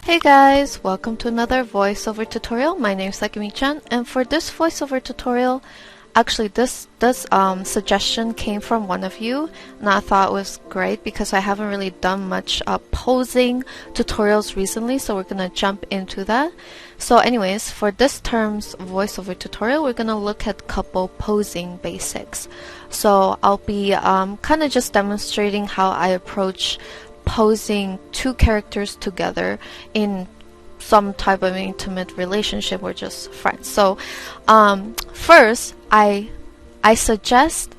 Hey guys, welcome to another voiceover tutorial. My name is Sakimi-chan, and for this voiceover tutorial, actually this suggestion came from one of you, and I thought it was great because I haven't really done much posing tutorials recently, so we're gonna jump into that. So anyways, for this term's voiceover tutorial, we're gonna look at couple posing basics. So I'll be kind of just demonstrating how I approach posing two characters together in some type of intimate relationship or just friends. So first I suggest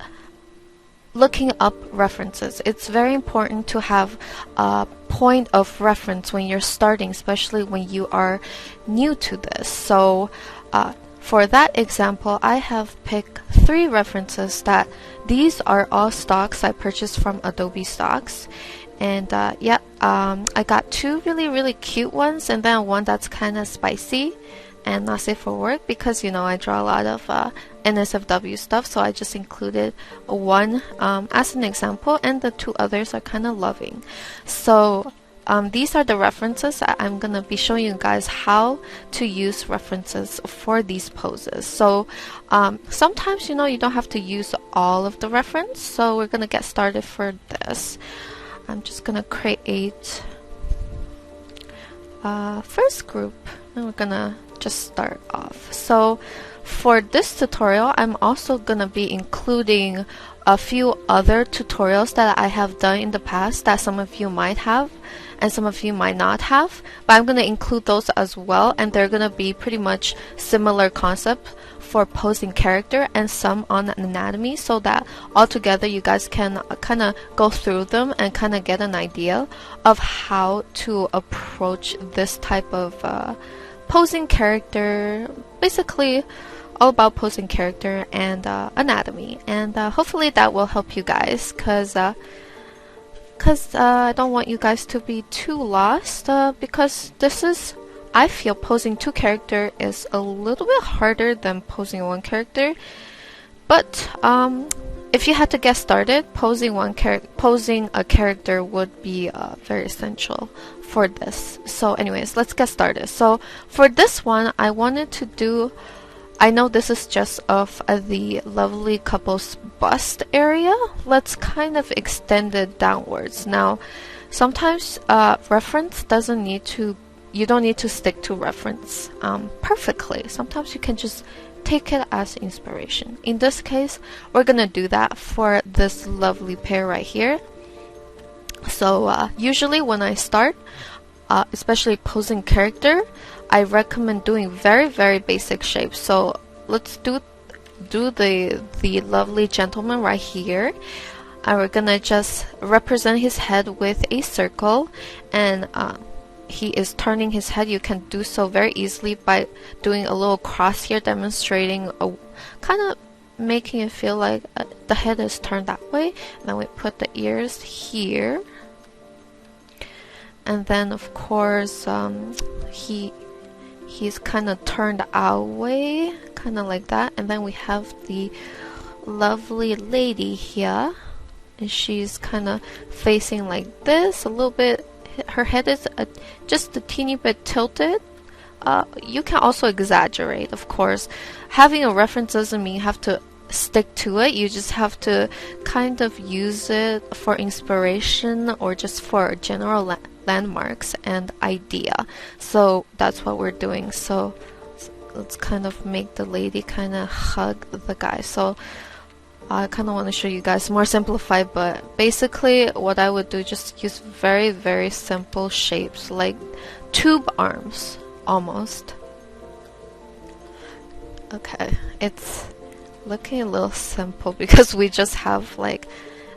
looking up references. It's very important to have a point of reference when you're starting, especially when you are new to this. So for that example, I have picked 3 references that these are all stocks I purchased from Adobe Stocks. And I got 2 really cute ones and then one that's kind of spicy and not safe for work because, you know, I draw a lot of NSFW stuff, so I just included one as an example, and the 2 others are kind of loving. So these are the references. I'm gonna be showing you guys how to use references for these poses. So sometimes, you know, you don't have to use all of the reference, so we're gonna get started for this. I'm just gonna create first group and we're gonna just start off. So for this tutorial, I'm also gonna be including a few other tutorials that I have done in the past that some of you might have and some of you might not have, but I'm gonna include those as well, and they're gonna be pretty much similar concept for posing character and some on anatomy, so that altogether you guys can kind of go through them and kind of get an idea of how to approach this type of posing character, basically all about posing character and anatomy. And hopefully that will help you guys, because I don't want you guys to be too lost, because this is, I feel posing 2 character is a little bit harder than posing 1 character, but if you had to get started, posing a character would be very essential for this. So anyways, let's get started. So for this one, I wanted to do, I know this is just of the lovely couple's bust area. Let's kind of extend it downwards. Now, sometimes reference doesn't need to, you don't need to stick to reference perfectly. Sometimes you can just take it as inspiration. In this case, we're gonna do that for this lovely pair right here. So usually when I start, especially posing character, I recommend doing very basic shapes. So let's do the lovely gentleman right here, and we're gonna just represent his head with a circle, and he is turning his head. You can do so very easily by doing a little cross here, demonstrating a kind of making it feel like the head is turned that way. And then we put the ears here, and then of course he's kind of turned our way, kind of like that. And then we have the lovely lady here, and she's kind of facing like this a little bit. Her head is just a teeny bit tilted. You can also exaggerate, of course. Having a reference doesn't mean you have to stick to it. You just have to kind of use it for inspiration or just for general landmarks and idea. So that's what we're doing. So let's kind of make the lady kind of hug the guy. So I kind of want to show you guys more simplified, but basically what I would do, just use very simple shapes like tube arms almost. Okay, it's looking a little simple because we just have like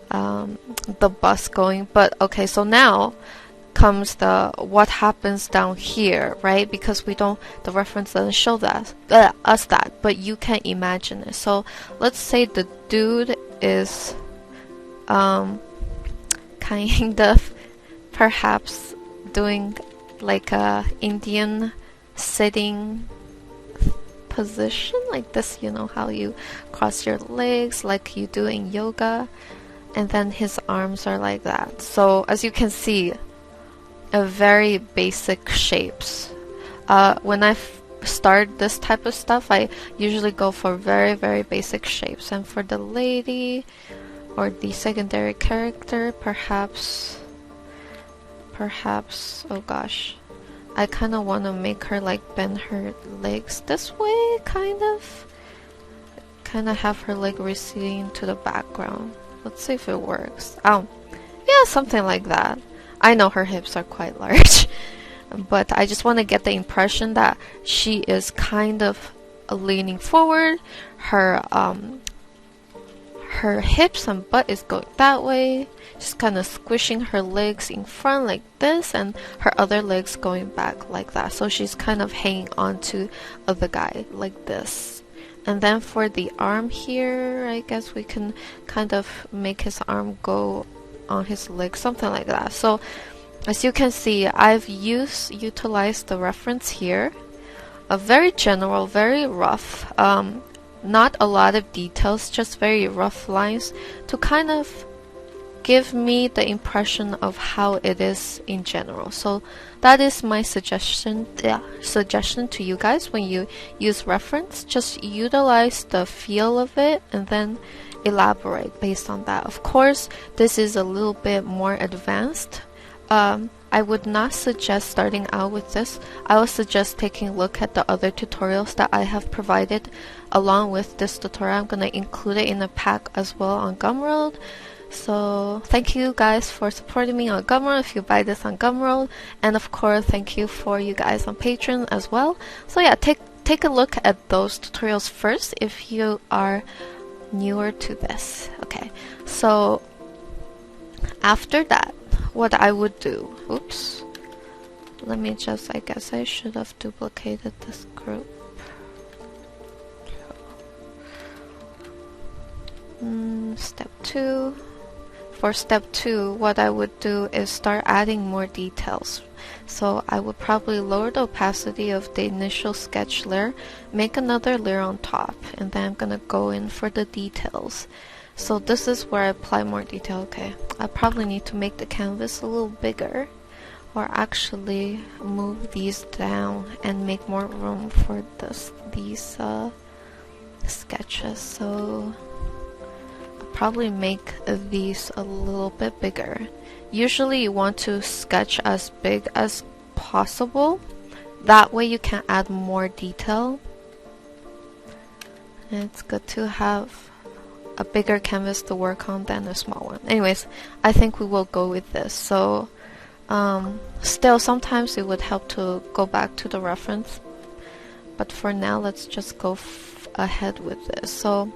the bust going, but okay, so now comes the what happens down here, right? Because we don't, the reference doesn't show that us that, but you can imagine it. So let's say the dude is kind of perhaps doing like a Indian sitting position like this, you know how you cross your legs like you do in yoga, and then his arms are like that. So as you can see, very basic shapes. When I start this type of stuff, I usually go for very basic shapes. And for the lady or the secondary character, perhaps, oh gosh, I kind of want to make her like bend her legs this way, kind of have her leg receding to the background. Let's see if it works. Oh, yeah, something like that. I know her hips are quite large, but I just want to get the impression that she is kind of leaning forward. Her hips and butt is going that way. She's kind of squishing her legs in front like this, and her other legs going back like that. So she's kind of hanging on to the guy like this. And then for the arm here, I guess we can kind of make his arm go on his leg, something like that. So as you can see, I've utilized the reference here. A very general, very rough, not a lot of details, just very rough lines to kind of give me the impression of how it is in general. So that is my suggestion to you guys. When you use reference, just utilize the feel of it and then elaborate based on that. Of course, this is a little bit more advanced. I would not suggest starting out with this. I would suggest taking a look at the other tutorials that I have provided along with this tutorial. I'm going to include it in a pack as well on Gumroad. So thank you guys for supporting me on Gumroad if you buy this on Gumroad, and of course thank you for you guys on Patreon as well. So yeah, take a look at those tutorials first if you are newer to this. Okay, so after that, what I would do, oops, let me just, I guess I should have duplicated this group. Step 2. For step 2, what I would do is start adding more details. So I would probably lower the opacity of the initial sketch layer, make another layer on top, and then I'm gonna go in for the details. So this is where I apply more detail. Okay, I probably need to make the canvas a little bigger, or actually move these down and make more room for these sketches. So probably make these a little bit bigger. Usually you want to sketch as big as possible, that way you can add more detail, and it's good to have a bigger canvas to work on than a small one. Anyways, I think we will go with this. So still sometimes it would help to go back to the reference, but for now let's just go ahead with this. So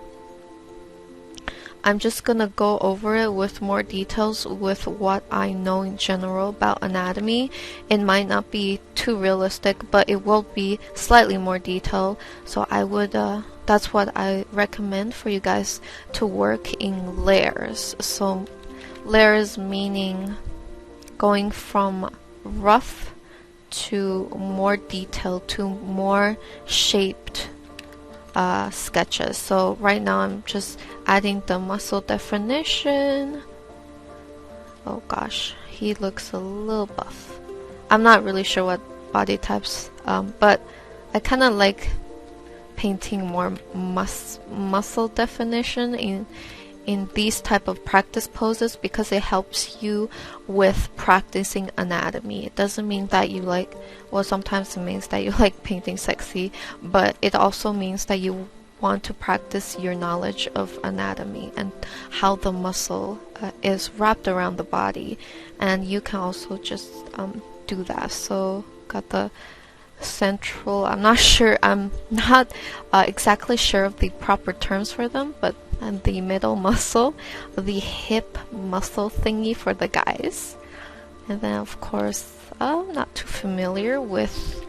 I'm just gonna go over it with more details with what I know in general about anatomy. It might not be too realistic, but it will be slightly more detailed. So I would, that's what I recommend for you guys to work in layers. So layers meaning going from rough to more detailed to more shaped sketches. So right now I'm just adding the muscle definition. Oh gosh, he looks a little buff. I'm not really sure what body types, but I kind of like painting more muscle definition in these type of practice poses because it helps you with practicing anatomy. It doesn't mean that you like, well, sometimes it means that you like painting sexy, but it also means that you want to practice your knowledge of anatomy and how the muscle is wrapped around the body, and you can also just do that. So got the central, I'm not exactly sure of the proper terms for them, but and the middle muscle, the hip muscle thingy for the guys. And then of course I'm not too familiar with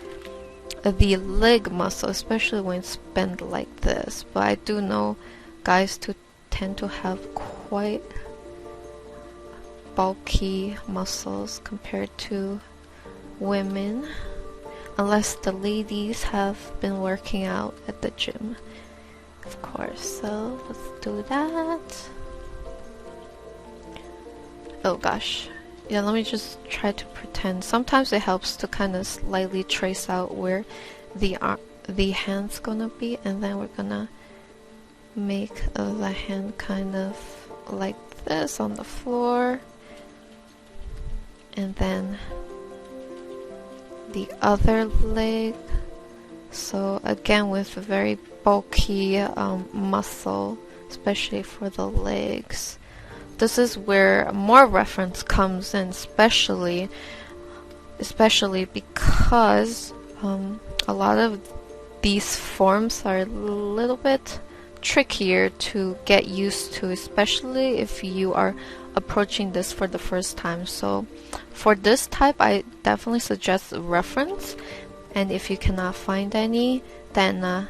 the leg muscle, especially when it's bent like this, but I do know guys tend to have quite bulky muscles compared to women, unless the ladies have been working out at the gym, of course. So let's do that. Oh gosh, yeah, let me just try to pretend. Sometimes it helps to kind of slightly trace out where the hand's gonna be, and then we're gonna make the hand kind of like this on the floor, and then the other leg. So again, with a very bulky muscle, especially for the legs. This is where more reference comes in, especially because a lot of these forms are a little bit trickier to get used to, especially if you are approaching this for the first time. So for this type, I definitely suggest a reference, and if you cannot find any, then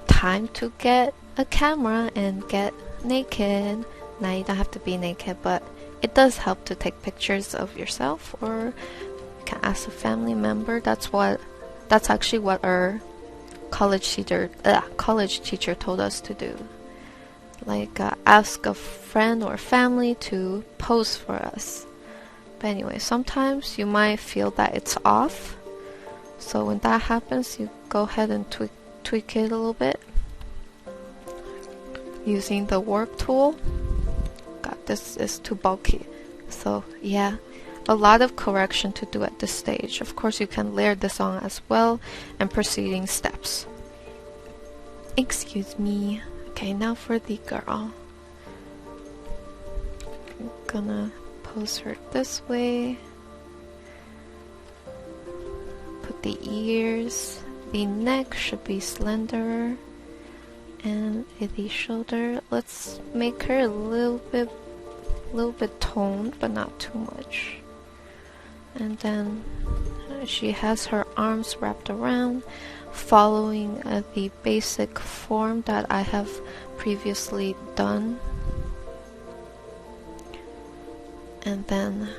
time to get a camera and get naked. Now you don't have to be naked, but it does help to take pictures of yourself, or you can ask a family member. That's actually what our college teacher told us to do. Like ask a friend or family to pose for us. But anyway, sometimes you might feel that it's off. So when that happens, you go ahead and tweak it a little bit using the warp tool. God, this is too bulky. So yeah, a lot of correction to do at this stage. Of course, you can layer this on as well and proceeding steps. Excuse me. Okay, now for the girl. I'm gonna pose her this way. Put the ears. The neck should be slender. And the shoulder, let's make her a little bit toned, but not too much. And then she has her arms wrapped around, following the basic form that I have previously done. And then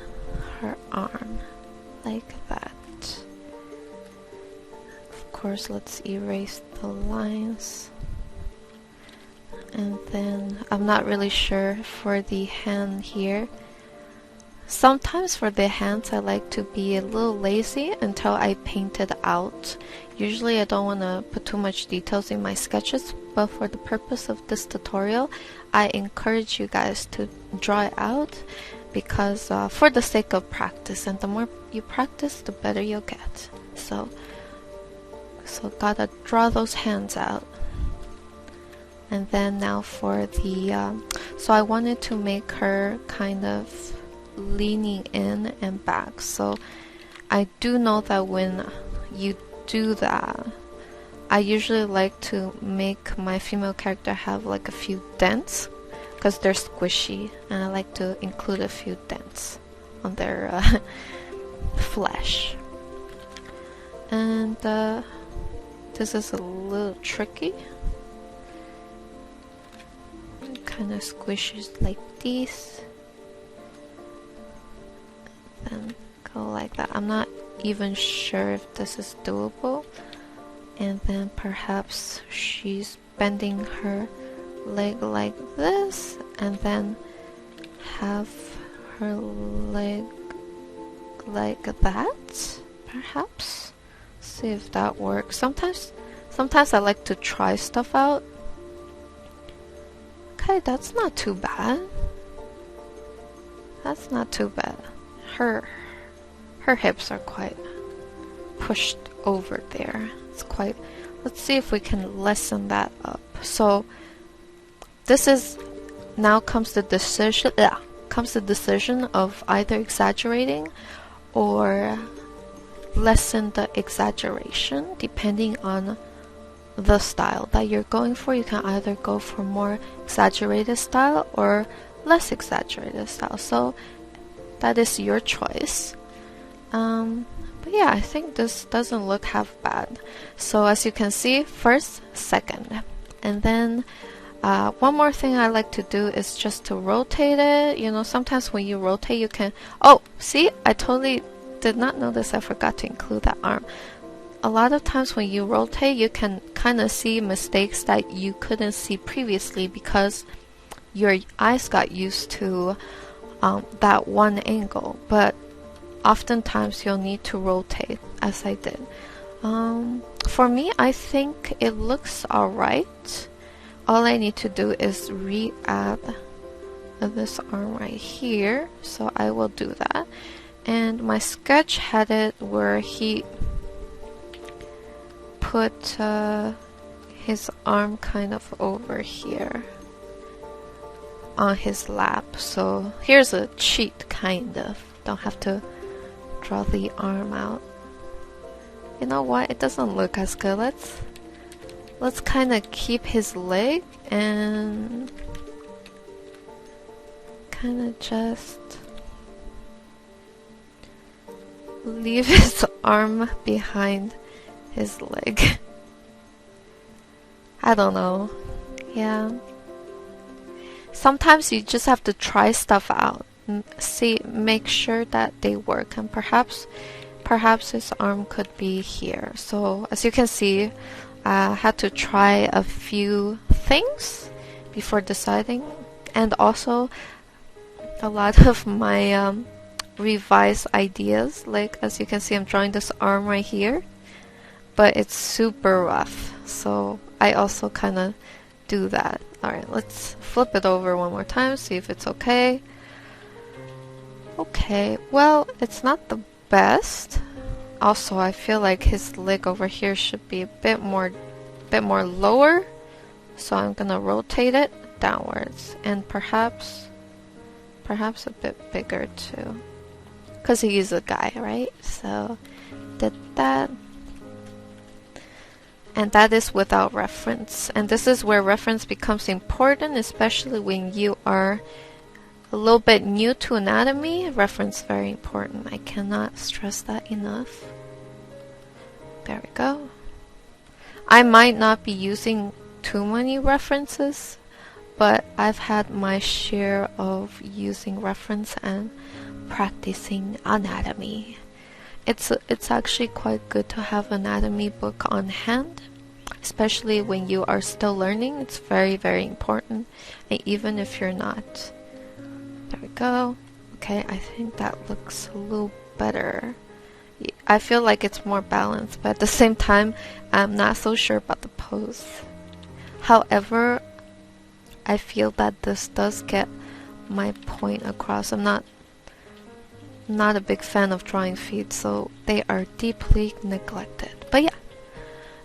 her arm, like that. Of course, let's erase the lines. And then I'm not really sure for the hand here. Sometimes for the hands I like to be a little lazy until I paint it out. Usually I don't want to put too much details in my sketches, but for the purpose of this tutorial, I encourage you guys to draw it out, because for the sake of practice, and the more you practice, the better you'll get. So gotta draw those hands out. And then now for the, so I wanted to make her kind of leaning in and back. So I do know that when you do that, I usually like to make my female character have like a few dents, because they're squishy, and I like to include a few dents on their flesh. And this is a little tricky. Kind of squishes like this, and go like that. I'm not even sure if this is doable. And then perhaps she's bending her leg like this, and then have her leg like that, perhaps. See if that works. Sometimes I like to try stuff out. Okay, that's not too bad. That's not too bad. Her hips are quite pushed over there. It's quite. Let's see if we can lessen that up. So this is now comes the decision of either exaggerating or lessen the exaggeration depending on the style that you're going for. You can either go for more exaggerated style or less exaggerated style, so that is your choice. But yeah, I think this doesn't look half bad. So as you can see, first, second, and then one more thing I like to do is just to rotate it. You know, sometimes when you rotate you can, oh, see, I totally did not notice I forgot to include that arm. A lot of times when you rotate, you can kind of see mistakes that you couldn't see previously because your eyes got used to that one angle, but oftentimes you'll need to rotate as I did. For me, I think it looks alright. All I need to do is re-add this arm right here, so I will do that. And my sketch had it where he put his arm kind of over here on his lap. So here's a cheat, kind of. Don't have to draw the arm out. You know what? It doesn't look as good. Let's kind of keep his leg and kind of just leave his arm behind his leg. I don't know. Yeah. Sometimes you just have to try stuff out. Make sure that they work, and perhaps his arm could be here. So as you can see, I had to try a few things before deciding, and also a lot of my revised ideas. Like as you can see, I'm drawing this arm right here, but it's super rough, so I also kind of do that. Alright, let's flip it over one more time, see if it's okay. Okay, well, it's not the best. Also, I feel like his leg over here should be a bit more lower, so I'm gonna rotate it downwards, and perhaps a bit bigger too, because he is a guy, right? So did that, and that is without reference, and this is where reference becomes important, especially when you are a little bit new to anatomy. Reference very important. I cannot stress that enough. There we go. I might not be using too many references, but I've had my share of using reference and practicing anatomy. It's actually quite good to have an anatomy book on hand, especially when you are still learning. It's very, very important, and even if you're not. There we go. Okay, I think that looks a little better. I feel like it's more balanced, but at the same time, I'm not so sure about the pose. However, I feel that this does get my point across. I'm not a big fan of drawing feet, so they are deeply neglected. But yeah,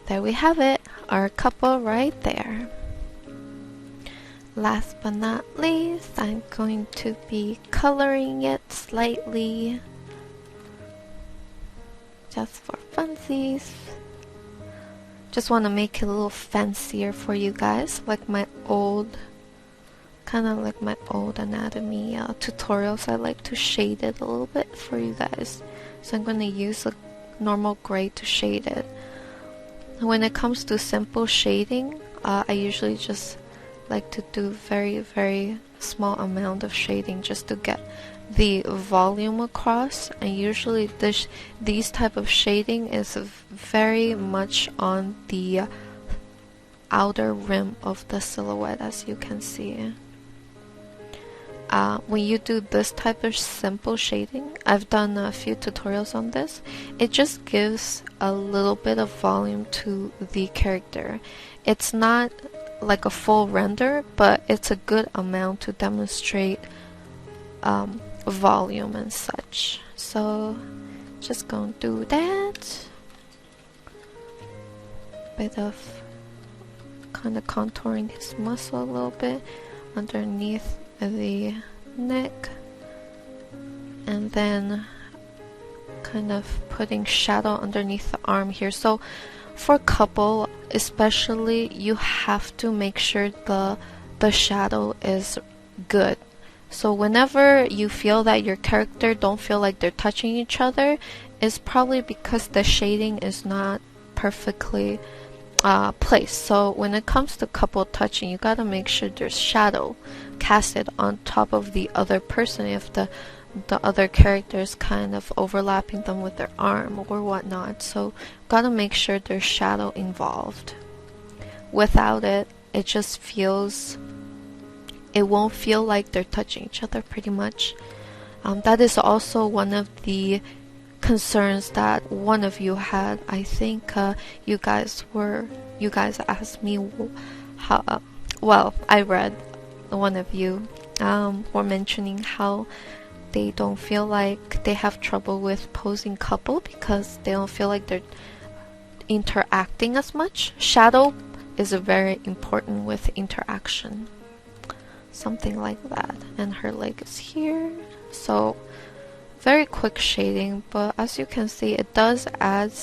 there we have it, our couple right there. Last but not least, I'm going to be coloring it slightly, just for funsies. Just want to make it a little fancier for you guys, like my old, kind of like my old anatomy tutorials. I like to shade it a little bit for you guys, so I'm going to use a normal gray to shade it. When it comes to simple shading, I usually just like to do very, very small amount of shading just to get the volume across, and usually these type of shading is very much on the outer rim of the silhouette, as you can see. When you do this type of simple shading, I've done a few tutorials on this, it just gives a little bit of volume to the character. It's not like a full render, but it's a good amount to demonstrate volume and such. So just gonna do that. Bit of kind of contouring his muscle a little bit underneath the neck, and then kind of putting shadow underneath the arm here. So for couple especially, you have to make sure the shadow is good. So whenever you feel that your character don't feel like they're touching each other, it's probably because the shading is not perfectly placed. So when it comes to couple touching, you gotta make sure there's shadow casted on top of the other person if the other character is kind of overlapping them with their arm or whatnot. So gotta make sure there's shadow involved. Without it, it just feels it won't feel like they're touching each other pretty much. That is also one of the concerns that one of you had. I think you guys asked me how. Well, I read one of you were mentioning how they don't feel like they have trouble with posing couple because they don't feel like they're interacting as much. Shadow is very important with interaction. Something like that. And her leg is here. So very quick shading, but as you can see, it does add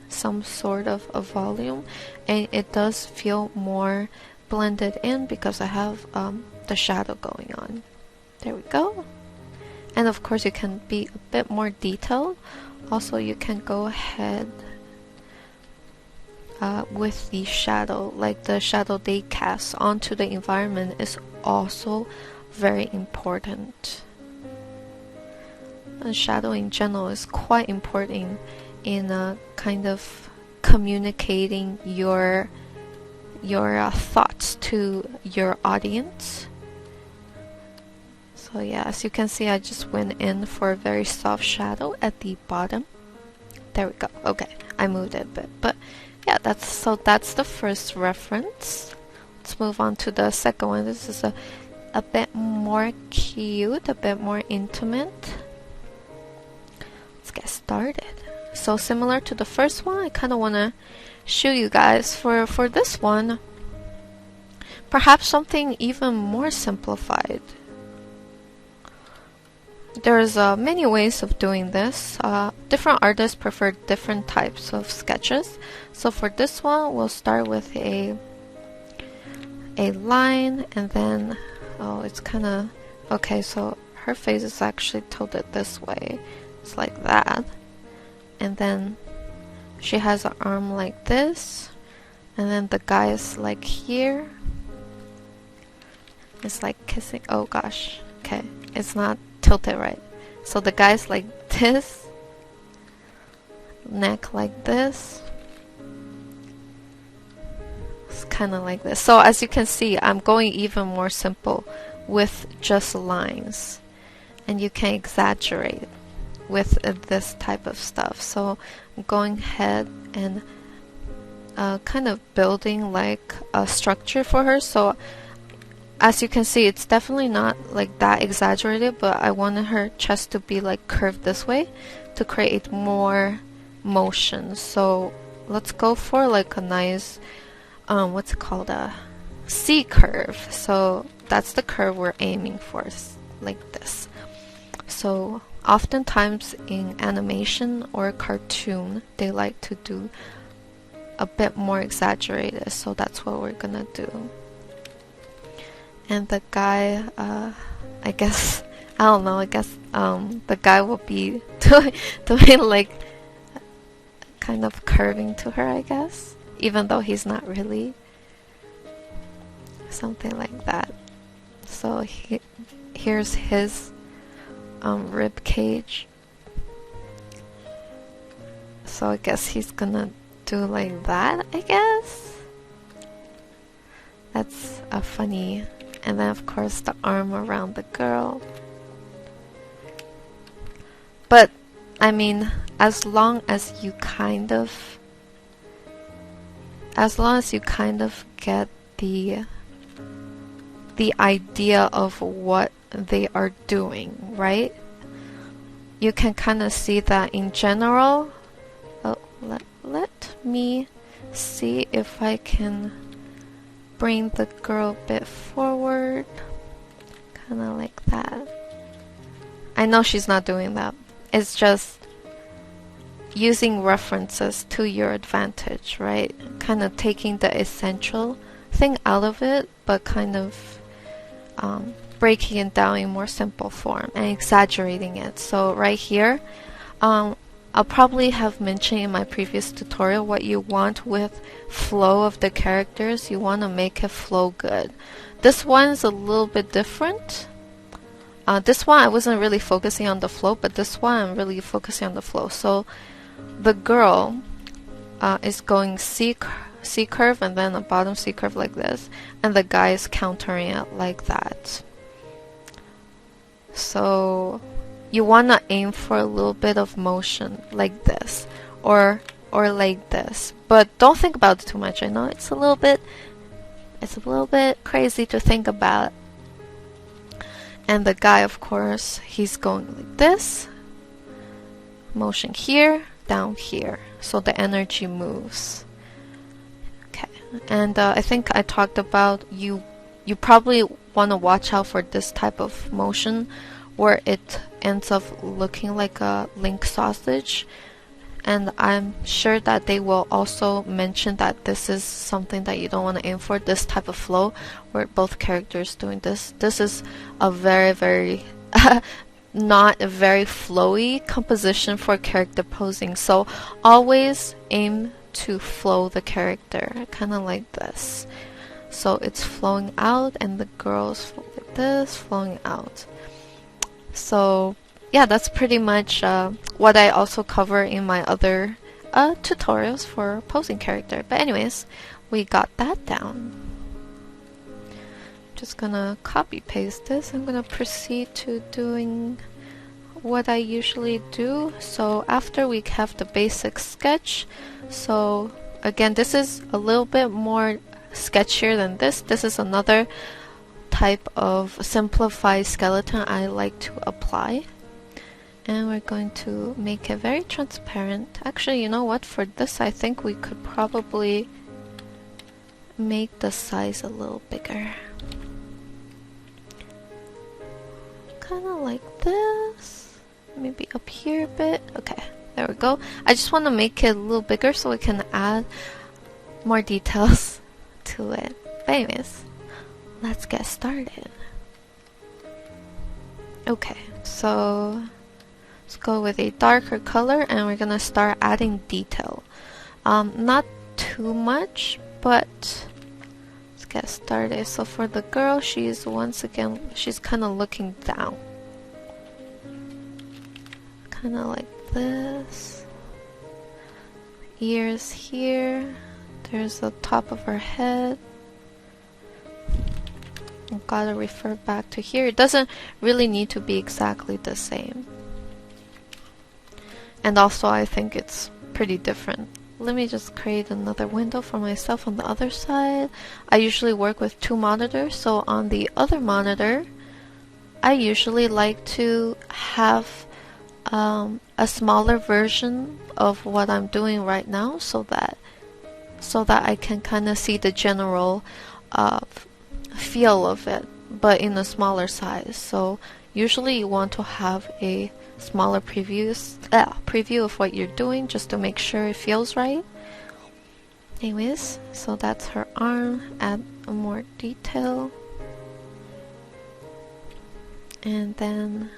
some sort of a volume, and it does feel more blended in because I have the shadow going on. There we go. And of course you can be a bit more detailed. Also you can go ahead with the shadow, like the shadow they cast onto the environment is also very important. And shadow in general is quite important in kind of communicating your thoughts to your audience. So yeah, as you can see, I just went in for a very soft shadow at the bottom. There we go. Okay, I moved it a bit, but yeah, that's the first reference. Let's move on to the second one. This is a bit more cute, a bit more intimate. Let's get started. So similar to the first one, I kind of want to show you guys for this one, perhaps something even more simplified. There's many ways of doing this. Different artists prefer different types of sketches. So for this one, we'll start with a line, and then it's kind of okay. So her face is actually tilted this way. It's like that, and then she has an arm like this, and then the guy is like here. It's like kissing. Oh gosh. Okay, it's not tilted right. So the guy's like this, neck like this. It's kind of like this. So as you can see, I'm going even more simple with just lines, and you can exaggerate with this type of stuff. So I'm going ahead and kind of building like a structure for her. So as you can see, it's definitely not like that exaggerated, but I wanted her chest to be like curved this way to create more motion. So let's go for like a nice what's it called, a C curve. So that's the curve we're aiming for, like this. So oftentimes in animation or cartoon, they like to do a bit more exaggerated, so that's what we're gonna do. And the guy, I guess, I don't know, I guess the guy will be doing like kind of curving to her, I guess, even though he's not really. Something like that. So here's his rib cage. So I guess he's gonna do like that, I guess. That's a funny. And then of course the arm around the girl. But I mean, as long as you kind of get the idea of what they are doing, right? You can kind of see that in general. Oh, let me see if I can bring the girl a bit forward, kind of like that. I know she's not doing that. It's just using references to your advantage, right? Kind of taking the essential thing out of it, but kind of breaking it down in more simple form and exaggerating it. So right here, I'll probably have mentioned in my previous tutorial what you want with flow of the characters. You want to make it flow good. This one's a little bit different. This one I wasn't really focusing on the flow, but this one I'm really focusing on the flow. So the girl is going C C curve and then a bottom C curve like this, and the guy is countering it like that. So you want to aim for a little bit of motion like this, or like this, but don't think about it too much. I know it's a little bit crazy to think about. And the guy, of course, he's going like this, motion here, down here, so the energy moves. Okay, and I think I talked about you probably want to watch out for this type of motion where it ends up looking like a link sausage. And I'm sure that they will also mention that this is something that you don't want to aim for, this type of flow where both characters doing this. This is a very not a very flowy composition for character posing. So always aim to flow the character, kind of like this. So it's flowing out and the girls like this, flowing out. So yeah, that's pretty much what I also cover in my other tutorials for posing character. But anyways, we got that down. Just gonna copy paste this. I'm gonna proceed to doing what I usually do. So after we have the basic sketch, so again, this is a little bit more sketchier than this. This is another type of simplified skeleton I like to apply. And we're going to make it very transparent. Actually, you know what? For this, I think we could probably make the size a little bigger. Kind of like this. Maybe up here a bit. Okay, there we go. I just want to make it a little bigger so we can add more details to it. But anyways, let's get started. Okay, so let's go with a darker color and we're gonna start adding detail. Not too much, but let's get started. So for the girl, she's kind of looking down. Kind of like this. Ears here. There's the top of her head. Gotta refer back to here. It doesn't really need to be exactly the same. And also I think it's pretty different. Let me just create another window for myself on the other side. I usually work with 2 monitors, so on the other monitor I usually like to have a smaller version of what I'm doing right now so that I can kind of see the general feel of it, but in a smaller size. So usually you want to have a smaller preview of what you're doing just to make sure it feels right. Anyways, so that's her arm. Add more detail. And then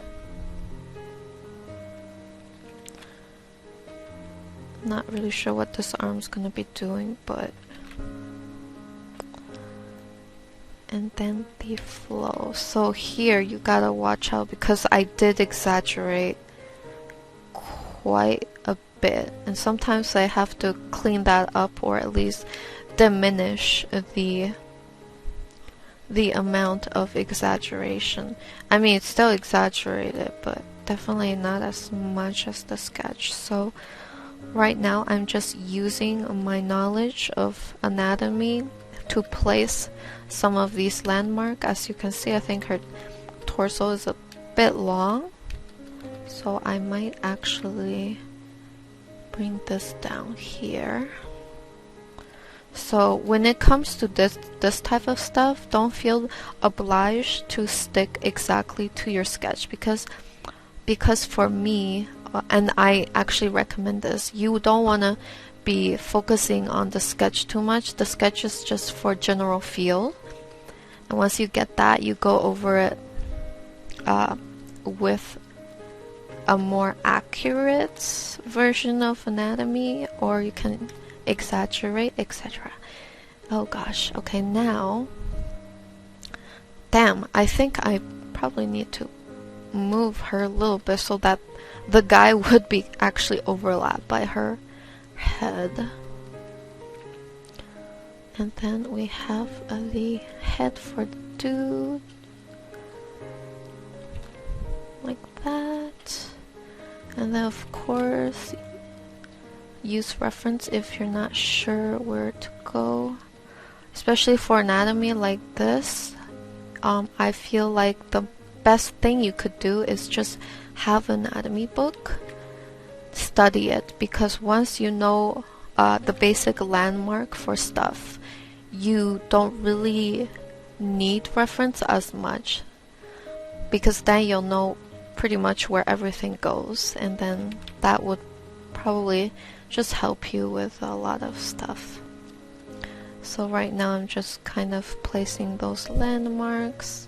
not really sure what this arm's gonna be doing, but and then the flow. So here you gotta watch out because I did exaggerate quite a bit, and sometimes I have to clean that up or at least diminish the amount of exaggeration. I mean, it's still exaggerated, but definitely not as much as the sketch. So right now I'm just using my knowledge of anatomy to place some of these landmarks. As you can see, I think her torso is a bit long, so I might actually bring this down here. So when it comes to this type of stuff, don't feel obliged to stick exactly to your sketch, because for me, and I actually recommend this, you don't want to be focusing on the sketch too much. The sketch is just for general feel, and once you get that, you go over it with a more accurate version of anatomy, or you can exaggerate, etc. Oh gosh, okay, now damn, I think I probably need to move her a little bit so that the guy would be actually overlapped by her head. And then we have the head for the dude. Like that. And then of course, use reference if you're not sure where to go. Especially for anatomy like this, I feel like the best thing you could do is just have an anatomy book, study it, because once you know the basic landmark for stuff, you don't really need reference as much, because then you'll know pretty much where everything goes, and then that would probably just help you with a lot of stuff. So right now I'm just kind of placing those landmarks,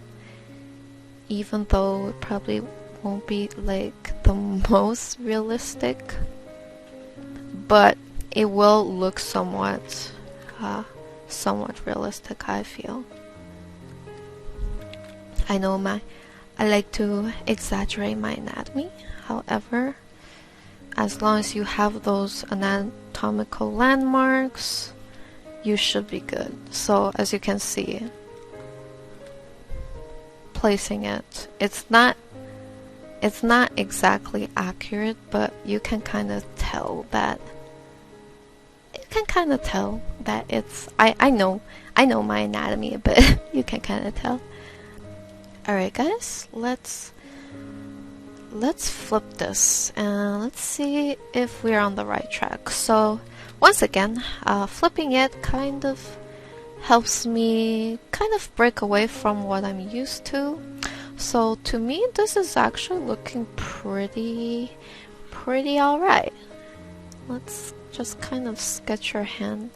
even though it probably won't be like the most realistic, but it will look somewhat realistic, I feel. I know I like to exaggerate my anatomy, however, as long as you have those anatomical landmarks, you should be good. So as you can see, placing it, it's not exactly accurate, but you can kind of tell that it's I know my anatomy a bit. You can kind of tell. Alright guys, let's flip this and let's see if we're on the right track. So once again, flipping it kind of helps me kind of break away from what I'm used to. So to me, this is actually looking pretty alright. Let's just kind of sketch her hand,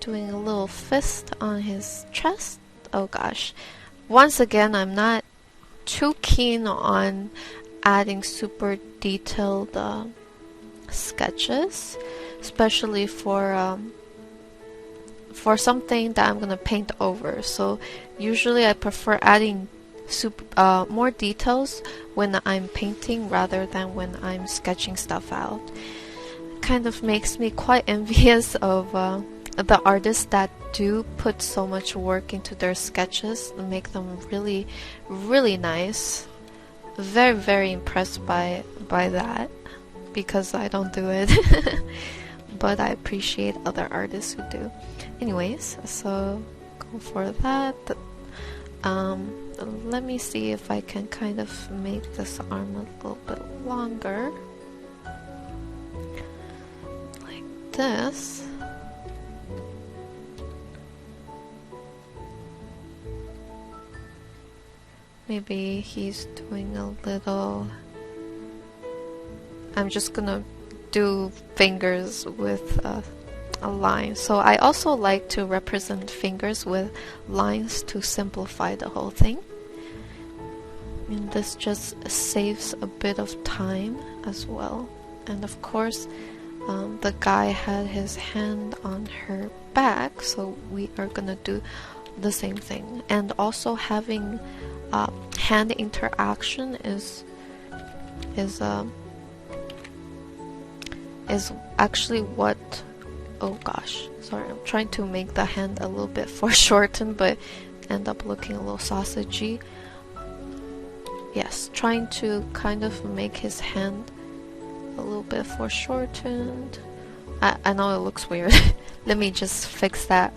doing a little fist on his chest. Oh gosh. Once again, I'm not too keen on adding super detailed sketches, especially for something that I'm gonna paint over. So usually I prefer adding more details when I'm painting rather than when I'm sketching stuff out. Kind of makes me quite envious of the artists that do put so much work into their sketches and make them really nice. Very impressed by that, because I don't do it. But I appreciate other artists who do. Anyways, so go for that. Let me see if I can kind of make this arm a little bit longer, like this. Maybe he's doing a little... I'm just gonna do fingers with a line. So I also like to represent fingers with lines to simplify the whole thing. And this just saves a bit of time as well. And of course, the guy had his hand on her back, so we are gonna do the same thing. And also having hand interaction is actually what... Oh gosh, sorry, I'm trying to make the hand a little bit foreshortened, but end up looking a little sausagey. Yes, trying to kind of make his hand a little bit foreshortened. I know it looks weird. Let me just fix that,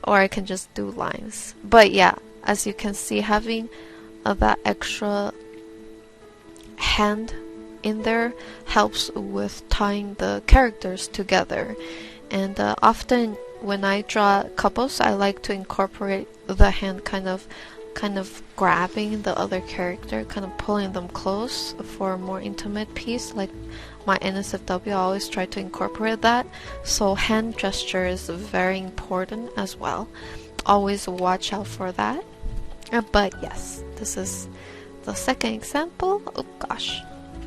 or I can just do lines. But yeah, as you can see, having that extra hand in there helps with tying the characters together. And often when I draw couples, I like to incorporate the hand kind of grabbing the other character, kind of pulling them close for a more intimate piece. Like my NSFW, I always try to incorporate that. So hand gesture is very important as well. Always watch out for that. But yes, this is the second example. Oh gosh,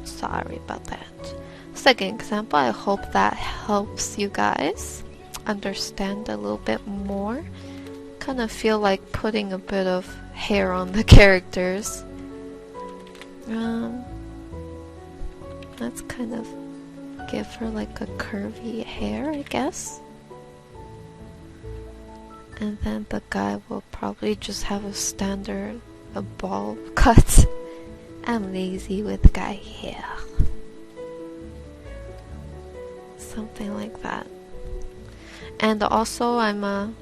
sorry about that. Second example, I hope that helps you guys understand a little bit more. Kind of feel like putting a bit of hair on the characters. Let's kind of give her like a curvy hair, I guess. And then the guy will probably just have a standard ball cut. I'm lazy with guy hair. Something like that. And also I'm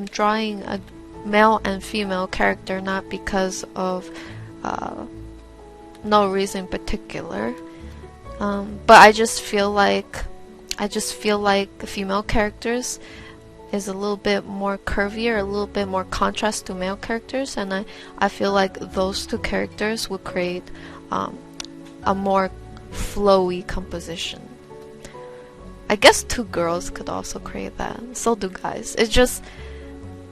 drawing a male and female character not because of no reason in particular. But I just feel like female characters is a little bit more curvier, a little bit more contrast to male characters, and I feel like those two characters would create a more flowy composition. I guess two girls could also create that. So do guys. It's just,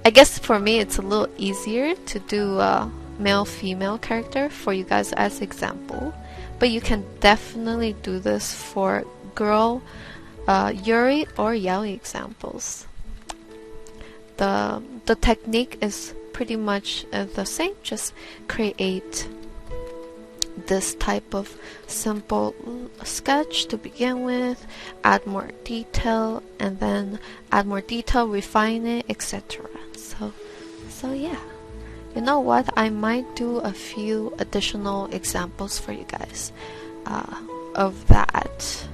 I guess for me it's a little easier to do a male-female character for you guys as example, but you can definitely do this for girl Yuri or Yaoi examples. The technique is pretty much the same, just create this type of simple sketch to begin with, add more detail, and then add more detail, refine it, etc. So yeah. You know what? I might do a few additional examples for you guys of that.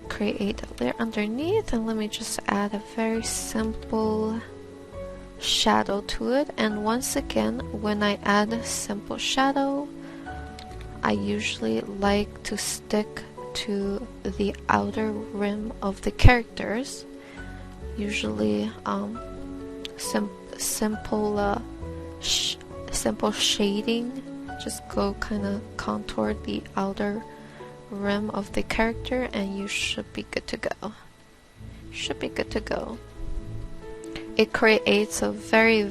Create a layer underneath, and let me just add a very simple shadow to it. And once again, when I add a simple shadow, I usually like to stick to the outer rim of the characters. Usually simple shading, just go kind of contour the outer rim of the character, and you should be good to go. It creates a very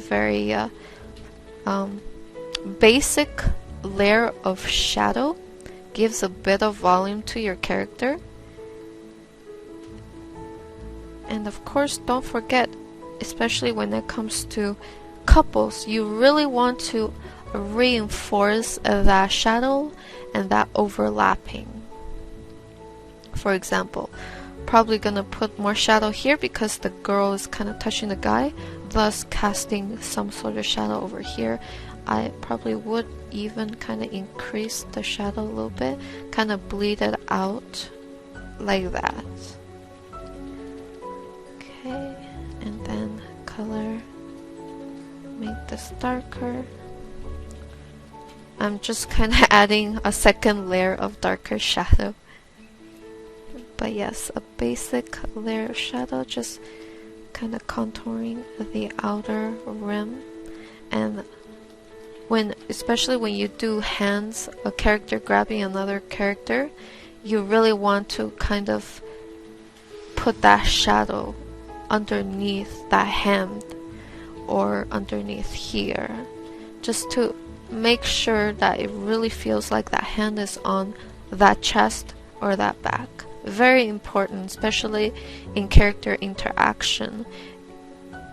basic layer of shadow, gives a bit of volume to your character, and of course don't forget, especially when it comes to couples, you really want to reinforce that shadow and that overlapping. For example, probably gonna put more shadow here because the girl is kind of touching the guy, thus casting some sort of shadow over here. I probably would even kind of increase the shadow a little bit, kind of bleed it out like that. Okay, and then color, make this darker. I'm just kind of adding a second layer of darker shadow. But yes, a basic layer of shadow, just kind of contouring the outer rim. And especially when you do hands, a character grabbing another character, you really want to kind of put that shadow underneath that hand or underneath here, just to make sure that it really feels like that hand is on that chest or that back. Very important, especially in character interaction.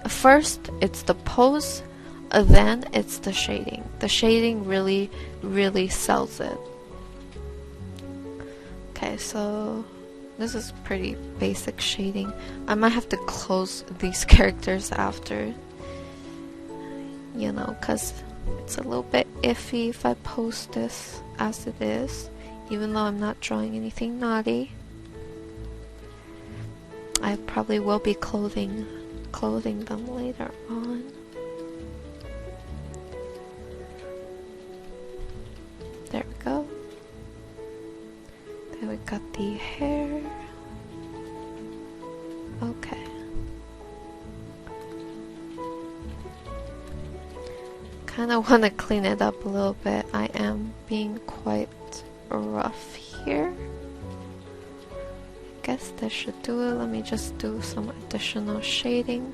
First, it's the pose, then it's the shading. The shading really sells it. Okay, so this is pretty basic shading. I might have to close these characters after, you know, because it's a little bit iffy if I post this as it is, even though I'm not drawing anything naughty. I probably will be clothing them later on. There we go. Then we got the hair. Okay. Kind of want to clean it up a little bit. I am being quite rough here. Guess that should do it. Let me just do some additional shading.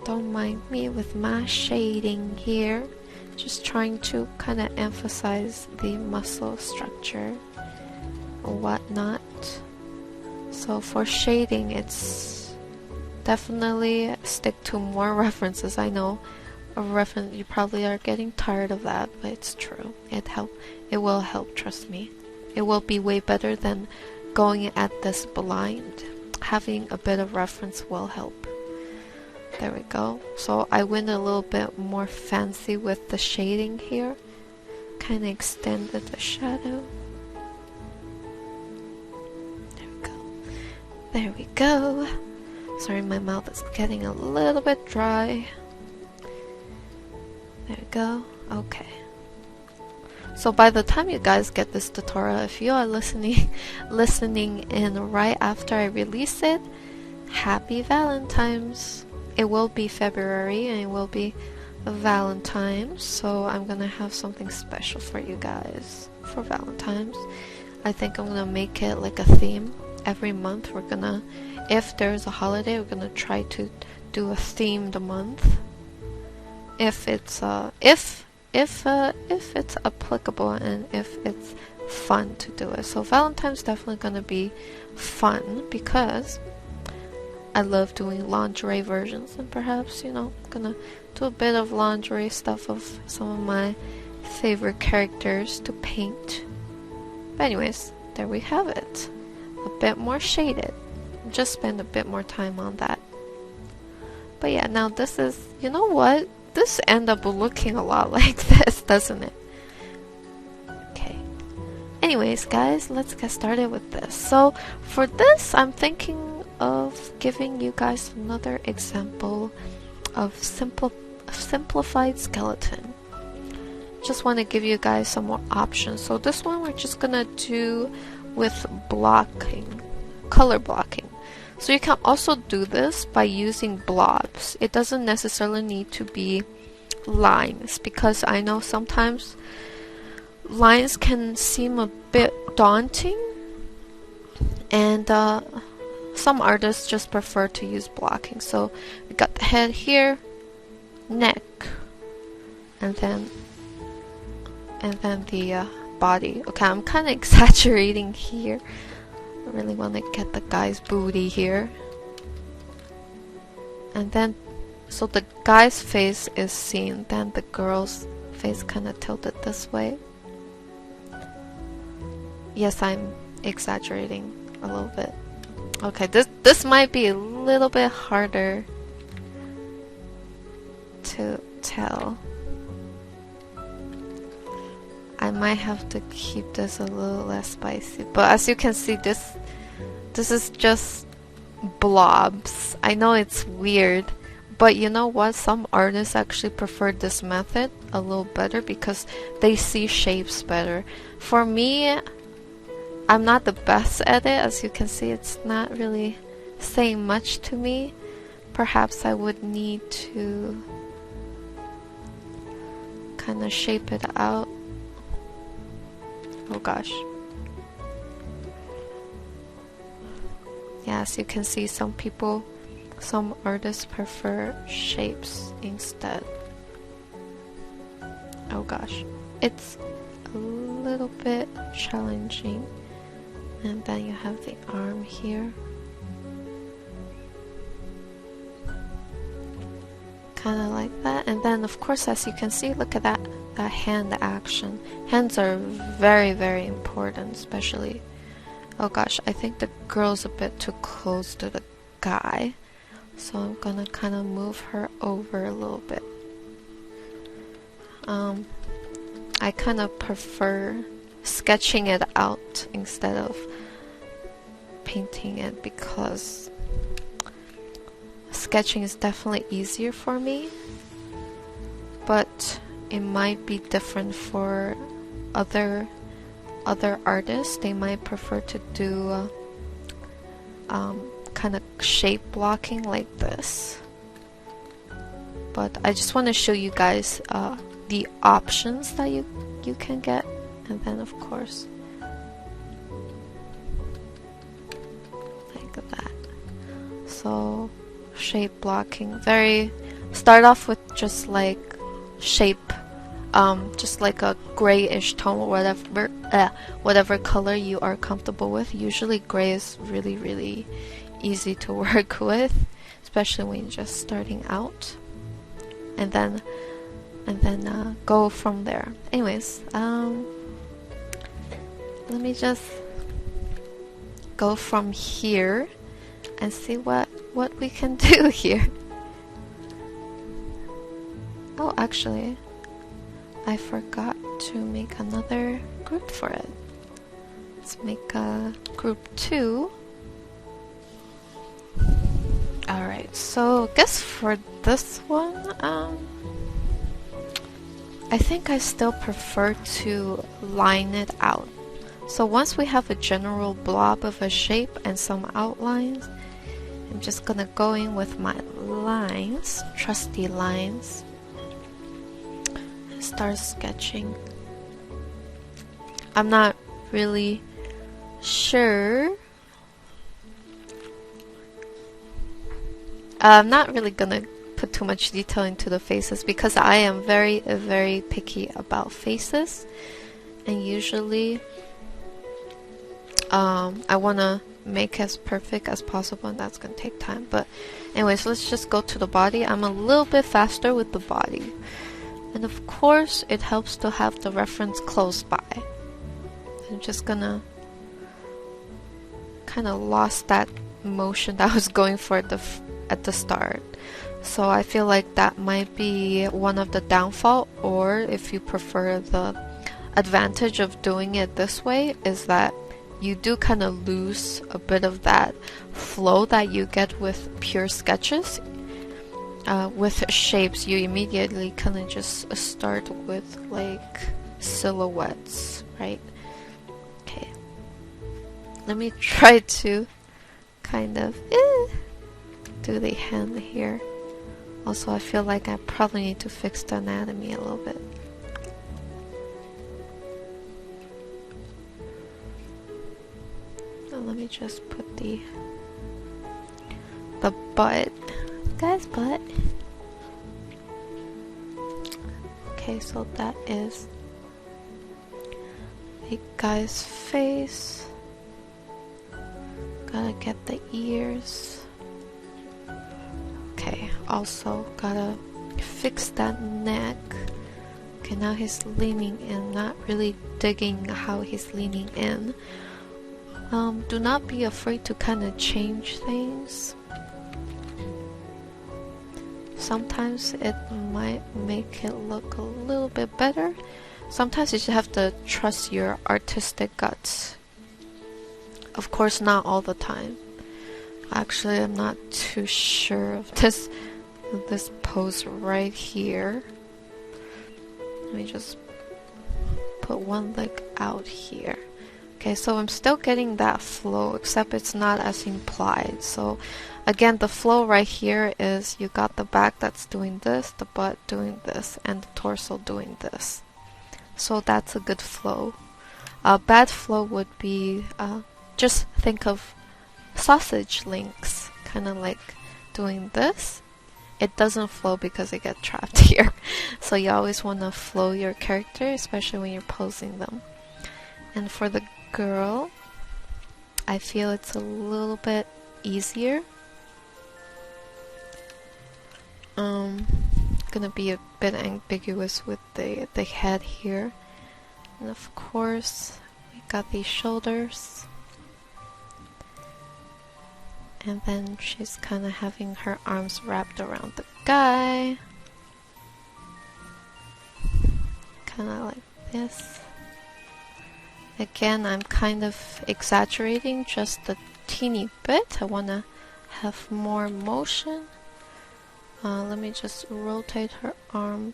Don't mind me with my shading here. Just trying to kind of emphasize the muscle structure or whatnot. So for shading, it's definitely stick to more references. I know a reference, you probably are getting tired of that, but it's true. It will help, trust me. It will be way better than going at this blind. Having a bit of reference will help. There we go. So I went a little bit more fancy with the shading here. Kind of extended the shadow. There we go. There we go. Sorry, my mouth is getting a little bit dry. There we go. Okay. So by the time you guys get this tutorial, if you are listening in right after I release it, happy Valentine's. It will be February and it will be Valentine's, so I'm gonna have something special for you guys for Valentine's. I think I'm gonna make it like a theme. Every month we're gonna, if there's a holiday, we're gonna try to do a themed month. If it's applicable and if it's fun to do it. So Valentine's definitely gonna be fun because I love doing lingerie versions, and perhaps, you know, gonna do a bit of lingerie stuff of some of my favorite characters to paint. But anyways, there we have it. A bit more shaded. Just spend a bit more time on that. But yeah, now this is, you know what? This end up looking a lot like this, doesn't it? Okay. Anyways, guys, let's get started with this. So for this, I'm thinking of giving you guys another example of simplified skeleton. Just want to give you guys some more options. So this one we're just gonna do with blocking, color blocking. So you can also do this by using blobs. It doesn't necessarily need to be lines, because I know sometimes lines can seem a bit daunting, and some artists just prefer to use blocking. So we got the head here, neck, and then the body. Okay, I'm kind of exaggerating here. I really want to get the guy's booty here. And then, so the guy's face is seen, then the girl's face kind of tilted this way. Yes, I'm exaggerating a little bit. Okay, this might be a little bit harder to tell. I might have to keep this a little less spicy, but as you can see, this is just blobs. I know it's weird, but you know what? Some artists actually prefer this method a little better because they see shapes better. For me, I'm not the best at it. As you can see, it's not really saying much to me. Perhaps I would need to kind of shape it out. Oh gosh. Yeah, as you can see, some artists prefer shapes instead. Oh gosh. It's a little bit challenging. And then you have the arm here. Kind of like that. And then of course, as you can see, look at that hand action. Hands are very, very important, especially. Oh gosh, I think the girl's a bit too close to the guy. So I'm gonna kind of move her over a little bit. I kind of prefer sketching it out instead of painting it because sketching is definitely easier for me, but it might be different for other artists. They might prefer to do kind of shape blocking like this. But I just want to show you guys the options that you can get, and then of course like that. So shape blocking, start off with just like shape, just like a grayish tone or whatever color you are comfortable with. Usually gray is really, really easy to work with, especially when you're just starting out, and then go from there. Anyways, let me just go from here and see what we can do here. Oh, actually, I forgot to make another group for it. Let's make a group 2. Alright, so I guess for this one, I think I still prefer to line it out. So once we have a general blob of a shape and some outlines, I'm just gonna go in with my lines, trusty lines, and start sketching. I'm not really sure. I'm not really gonna put too much detail into the faces because I am very, very picky about faces, and usually I wanna make as perfect as possible, and that's gonna take time. But anyways, let's just go to the body. I'm a little bit faster with the body, and of course it helps to have the reference close by. I'm just gonna kind of lost that motion that I was going for at the start, so I feel like that might be one of the downfall, or if you prefer, the advantage of doing it this way is that you do kind of lose a bit of that flow that you get with pure sketches. With shapes, you immediately kind of just start with like silhouettes, right? Okay, let me try to kind of do the hand here. Also, I feel like I probably need to fix the anatomy a little bit. Let me just put the butt, guy's butt. Okay, so that is the guy's face. Gotta get the ears. Okay, also gotta fix that neck. Okay, now he's leaning in, not really digging how he's leaning in. Do not be afraid to kind of change things. Sometimes it might make it look a little bit better. Sometimes you just have to trust your artistic guts. Of course, not all the time. Actually, I'm not too sure of this pose right here. Let me just put one leg out here. Okay, so I'm still getting that flow, except it's not as implied. So again, the flow right here is you got the back that's doing this, the butt doing this, and the torso doing this. So that's a good flow. A bad flow would be, just think of sausage links, kind of like doing this. It doesn't flow because it gets trapped here. So you always want to flow your character, especially when you're posing them. And for the girl, I feel it's a little bit easier. Gonna be a bit ambiguous with the head here, and of course we got these shoulders, and then she's kind of having her arms wrapped around the guy, kind of like this. Again, I'm kind of exaggerating just a teeny bit. I want to have more motion. Let me just rotate her arm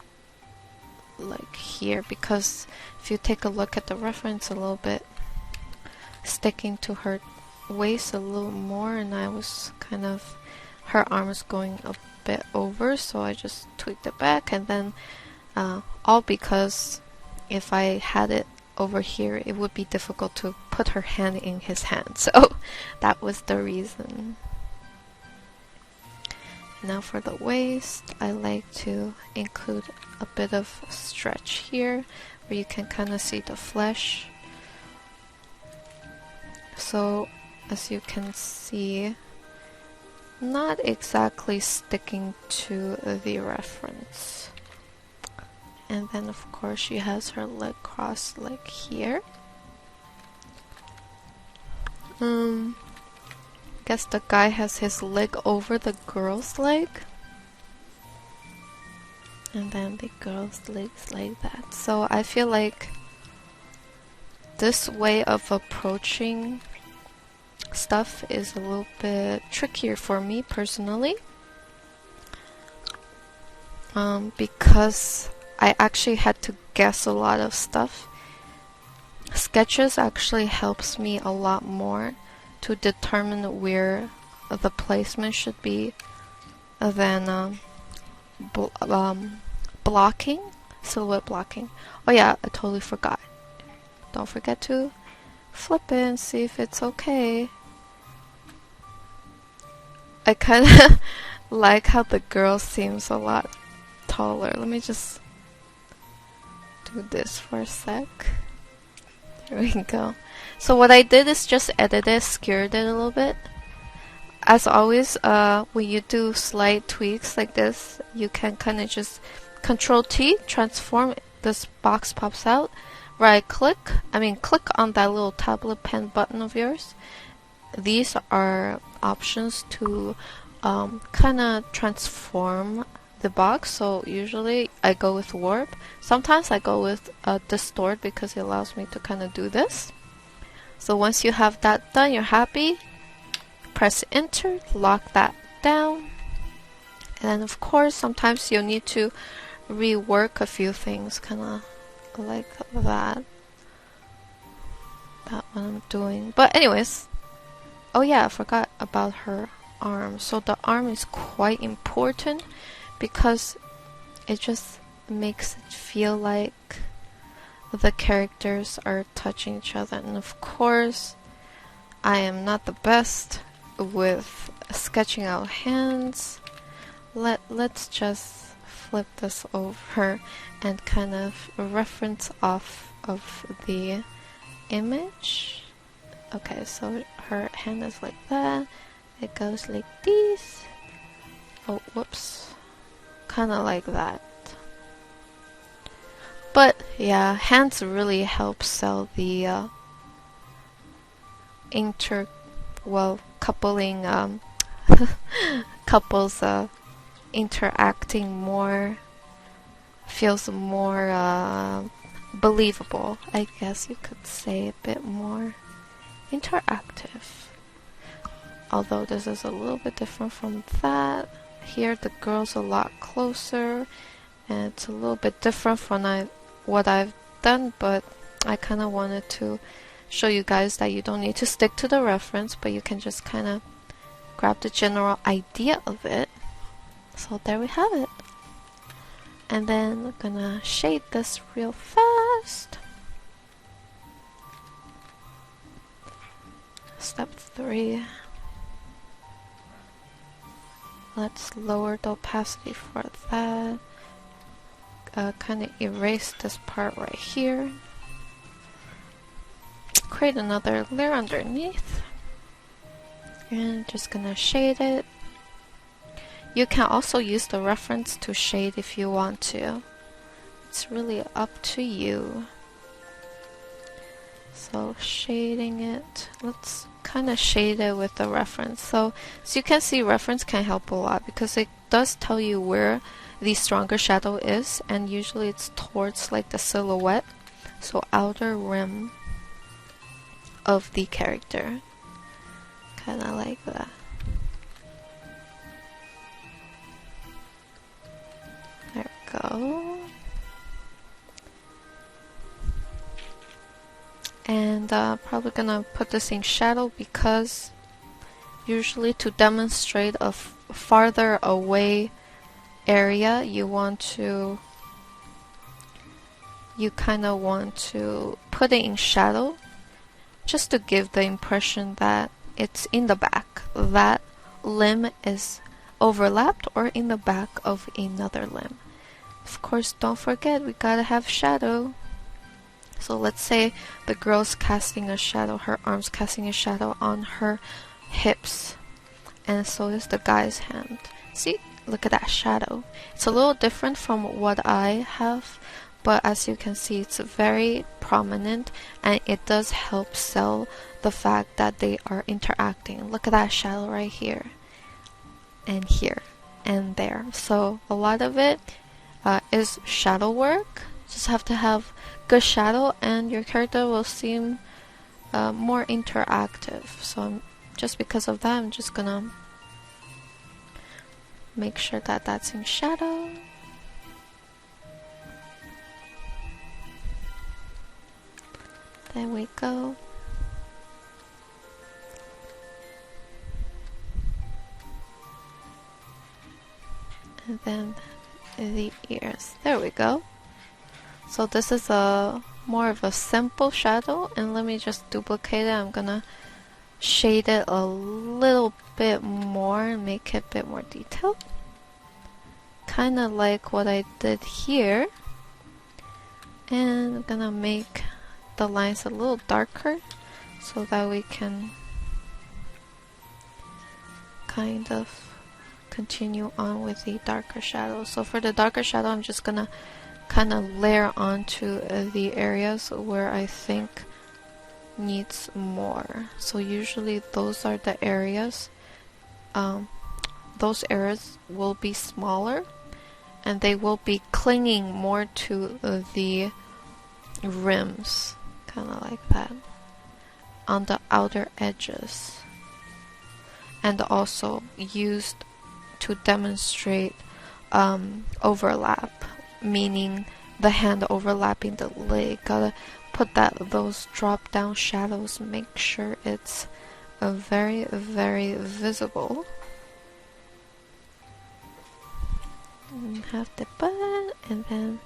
like here, because if you take a look at the reference a little bit, sticking to her waist a little more, and I was kind of, her arm is going a bit over, so I just tweaked it back, and then all because if I had it over here, it would be difficult to put her hand in his hand, so that was the reason. Now for the waist, I like to include a bit of stretch here where you can kind of see the flesh. So as you can see, not exactly sticking to the reference. And then of course she has her leg crossed like here. Guess the guy has his leg over the girl's leg. And then the girl's legs like that. So I feel like this way of approaching stuff is a little bit trickier for me personally. Because I actually had to guess a lot of stuff. Sketches actually helps me a lot more to determine where the placement should be than blocking, silhouette blocking. Oh yeah, I totally forgot. Don't forget to flip it and see if it's okay. I kind of like how the girl seems a lot taller. Let me just do this for a sec. There we go. So what I did is just edit it, skewered it a little bit. As always, when you do slight tweaks like this, you can kind of just Control T, transform, this box pops out. Click on that little tablet pen button of yours. These are options to kind of transform the box. So usually I go with warp. Sometimes I go with distort because it allows me to kind of do this. So once you have that done, you're happy. Press enter, lock that down. And then of course sometimes you'll need to rework a few things, kind of like that. That what I'm doing. But anyways, oh yeah, I forgot about her arm. So the arm is quite important because it just makes it feel like the characters are touching each other. And of course, I am not the best with sketching out hands. Let's just flip this over and kind of reference off of the image. Okay, so her hand is like that. It goes like this. Oh, whoops. Kind of like that. But yeah, hands really help sell the coupling couples interacting more, feels more believable, I guess you could say, a bit more interactive. Although this is a little bit different from that. Here the girl's a lot closer and it's a little bit different from what I've done, but I kind of wanted to show you guys that you don't need to stick to the reference, but you can just kind of grab the general idea of it. So there we have it. And then I'm gonna shade this real fast. Step 3. Let's lower the opacity for that. Kind of erase this part right here. Create another layer underneath. And just gonna shade it. You can also use the reference to shade if you want to. It's really up to you. So shading it, let's kind of shade it with the reference. So as you can see, reference can help a lot because it does tell you where the stronger shadow is, and usually it's towards like the silhouette, so outer rim of the character. Kind of like that. There we go. And probably gonna put this in shadow because usually to demonstrate a farther away area, you kind of want to put it in shadow just to give the impression that it's in the back. That limb is overlapped or in the back of another limb. Of course, don't forget, we gotta have shadow. So let's say the girl's casting a shadow, her arm's casting a shadow on her hips, and so is the guy's hand. See, look at that shadow. It's a little different from what I have, but as you can see, it's very prominent, and it does help sell the fact that they are interacting. Look at that shadow right here, and here, and there. So a lot of it is shadow work. Just have to have good shadow and your character will seem more interactive. So just because of that, I'm just gonna make sure that that's in shadow. There we go. And then the ears. There we go. So this is a more of a simple shadow, and let me just duplicate it. I'm gonna shade it a little bit more and make it a bit more detailed. Kind of like what I did here. And I'm gonna make the lines a little darker so that we can kind of continue on with the darker shadow. So for the darker shadow, I'm just gonna kind of layer onto the areas where I think needs more. So usually those are the areas, those areas will be smaller and they will be clinging more to the rims, kind of like that, on the outer edges, and also used to demonstrate overlap, meaning the hand overlapping the leg. Gotta put those drop down shadows, make sure it's very visible. And have the butt, and then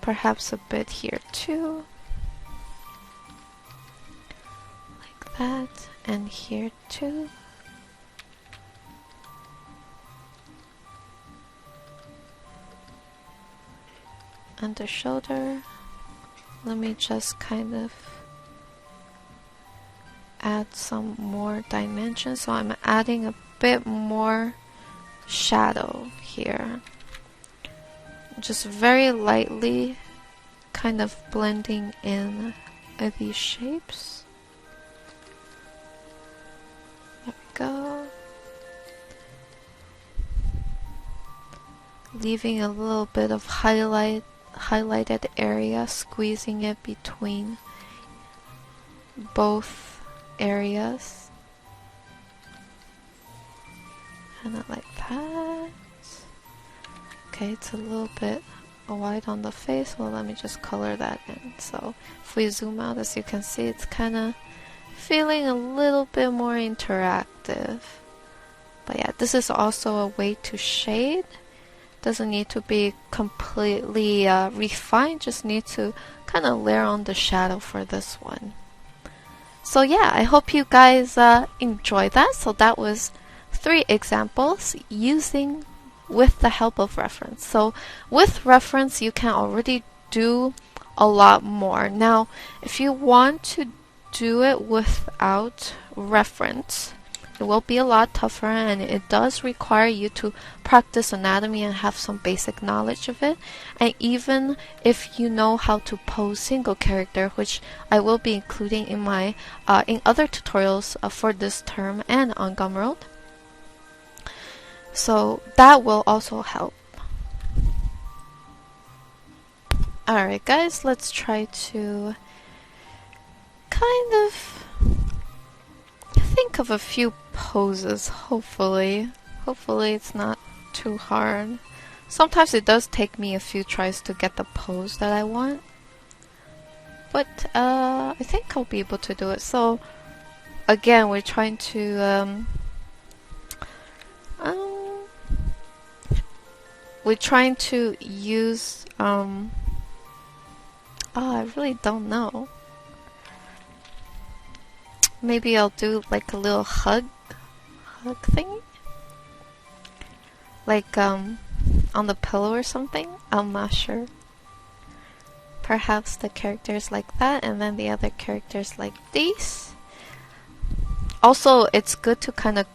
perhaps a bit here too, like that, and here too. And the shoulder, let me just kind of add some more dimension. So I'm adding a bit more shadow here, just very lightly kind of blending in these shapes. There we go. Leaving a little bit of highlighted area, squeezing it between both areas. Kind of like that. Okay, it's a little bit white on the face. Well, let me just color that in. So if we zoom out, as you can see, it's kind of feeling a little bit more interactive. But yeah, this is also a way to shade. Doesn't need to be completely refined, just need to kind of layer on the shadow for this one. So yeah, I hope you guys enjoyed that. So that was 3 examples using with the help of reference. So with reference, you can already do a lot more. Now, if you want to do it without reference, it will be a lot tougher, and it does require you to practice anatomy and have some basic knowledge of it. And even if you know how to pose single character, which I will be including in my in other tutorials for this term and on Gumroad, so that will also help. Alright guys, let's try to kind of think of a few poses. Hopefully it's not too hard. Sometimes it does take me a few tries to get the pose that I want, but I think I'll be able to do it. So again, we're trying to use I really don't know. Maybe I'll do like a little hug thing, like on the pillow or something. I'm not sure. Perhaps the characters like that, and then the other characters like these. Also, it's good to kind of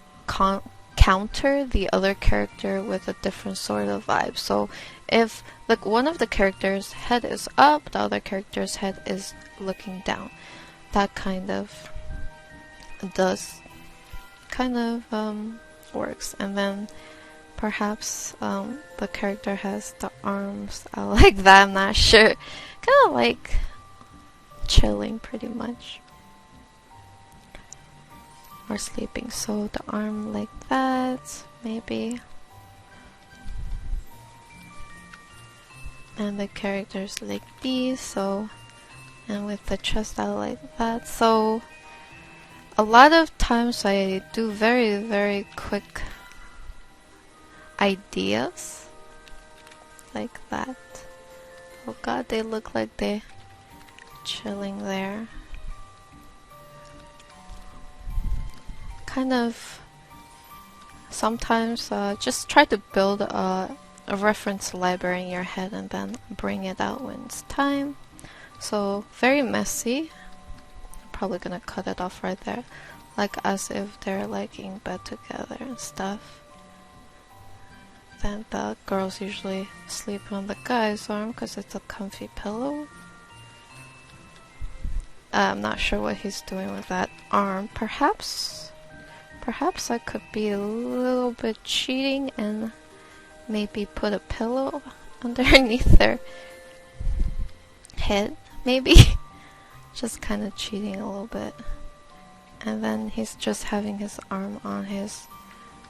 counter the other character with a different sort of vibe. So if like one of the characters' head is up, the other character's head is looking down, that kind of works. And then perhaps the character has the arms out like that, I'm not sure. Kind of like chilling pretty much. Or sleeping. So the arm like that, maybe. And the characters like these, so, and with the chest out like that. So a lot of times I do very, very quick ideas like that. Oh god, they look like they're chilling there. Kind of sometimes just try to build a reference library in your head and then bring it out when it's time. So very messy. I'm probably gonna cut it off right there, like as if they're like in bed together and stuff. Then the girls usually sleep on the guy's arm because it's a comfy pillow. I'm not sure what he's doing with that arm. Perhaps I could be a little bit cheating and maybe put a pillow underneath their head, maybe. Just kind of cheating a little bit. And then he's just having his arm on his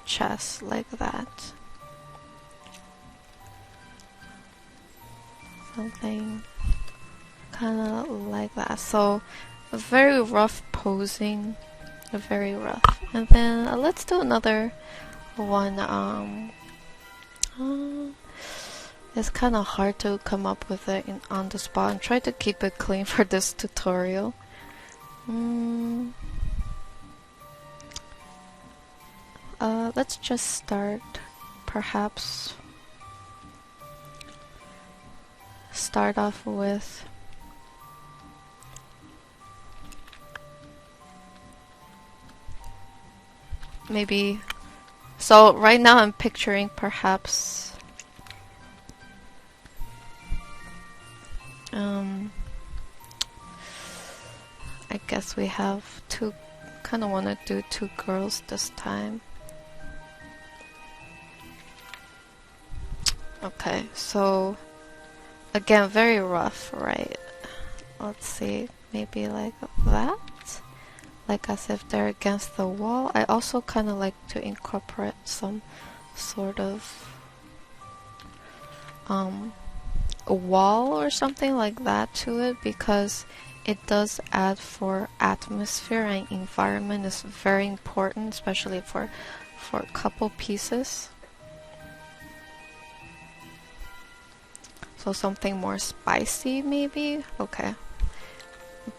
chest like that. Something kind of like that. So very rough posing, very rough. And then let's do another one. It's kind of hard to come up with it on the spot and try to keep it clean for this tutorial. Let's just start, perhaps start off with maybe, so right now I'm picturing perhaps I guess we have two, kind of want to do two girls this time. Okay, so again, very rough, right? Let's see, maybe like that, like as if they're against the wall. I also kind of like to incorporate some sort of a wall or something like that to it, because it does add for atmosphere, and environment is very important, especially for couple pieces. So something more spicy maybe? Okay.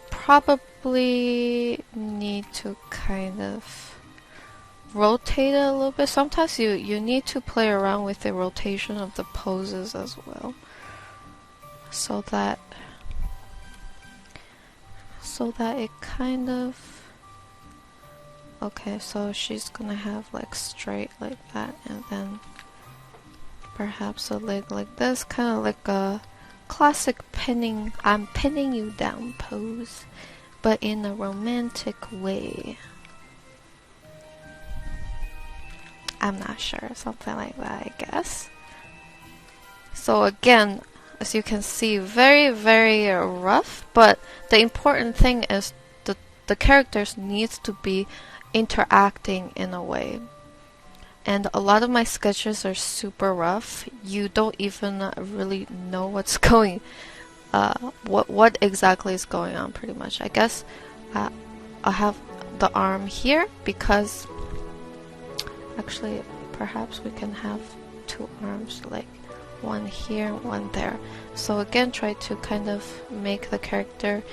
Probably need to kind of rotate it a little bit. Sometimes you need to play around with the rotation of the poses as well. So that it kind of, okay, so she's gonna have like straight like that, and then perhaps a leg like this, kind of like a classic pinning, I'm pinning you down pose, but in a romantic way. I'm not sure, something like that, I guess. So again, as you can see, very, very rough, but the important thing is the characters needs to be interacting in a way. And a lot of my sketches are super rough. You don't even really know what's going, what exactly is going on pretty much. I guess I have the arm here because actually perhaps we can have two arms, like one here, one there. So again, try to kind of make the character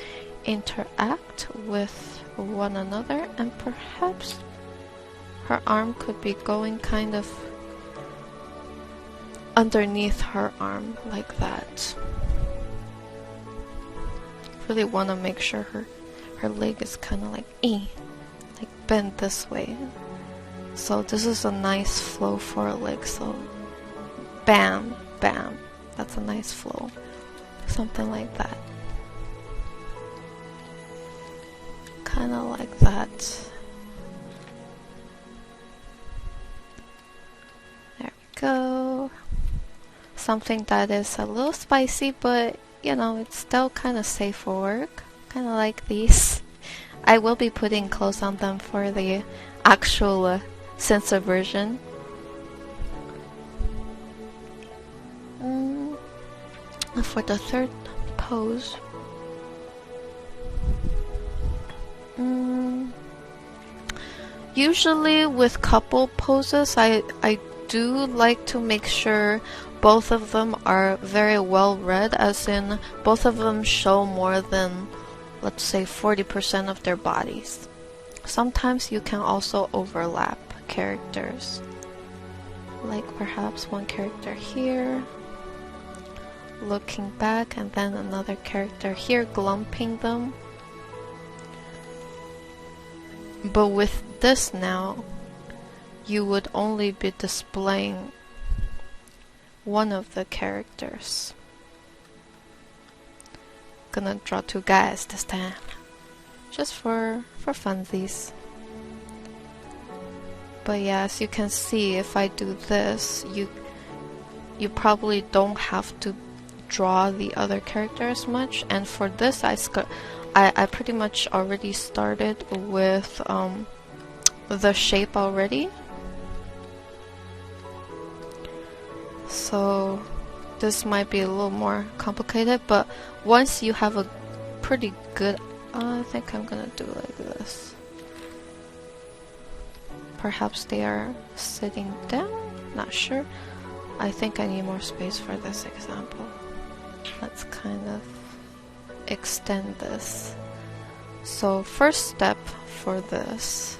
interact with one another, and perhaps her arm could be going kind of underneath her arm like that. Really want to make sure her leg is kind of like bent this way. So this is a nice flow for a leg. So bam, bam. That's a nice flow. Something like that. Kind of like that. There we go. Something that is a little spicy, but you know, it's still kind of safe for work. Kind of like these. I will be putting clothes on them for the actual sensor version. For the third pose, usually with couple poses, I do like to make sure both of them are very well read, as in both of them show more than, let's say, 40% of their bodies. Sometimes you can also overlap characters, like perhaps one character here looking back and then another character here glumping them. But with this now, you would only be displaying one of the characters. Gonna draw two guys this time, just for funsies. But yeah, as you can see, if I do this, you probably don't have to draw the other character as much. And for this, I pretty much already started with the shape already. So this might be a little more complicated, but once you have a pretty good, I think I'm gonna do like this. Perhaps they are sitting down, not sure. I think I need more space for this example. Let's kind of extend this. So first step for this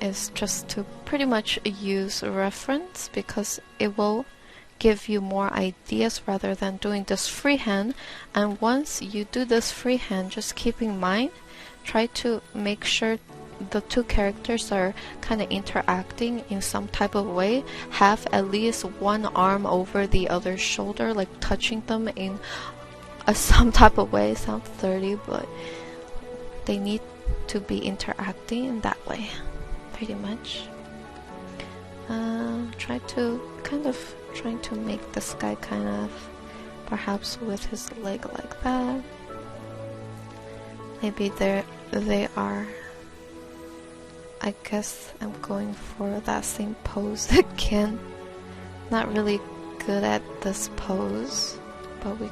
is just to pretty much use a reference, because it will give you more ideas rather than doing this freehand. And once you do this freehand, just keep in mind, try to make sure the two characters are kind of interacting in some type of way. Have at least one arm over the other's shoulder, like touching them in some type of way. Sounds dirty, but they need to be interacting in that way, pretty much. Trying to make this guy kind of perhaps with his leg like that. Maybe they are. I guess I'm going for that same pose again. Not really good at this pose, but we.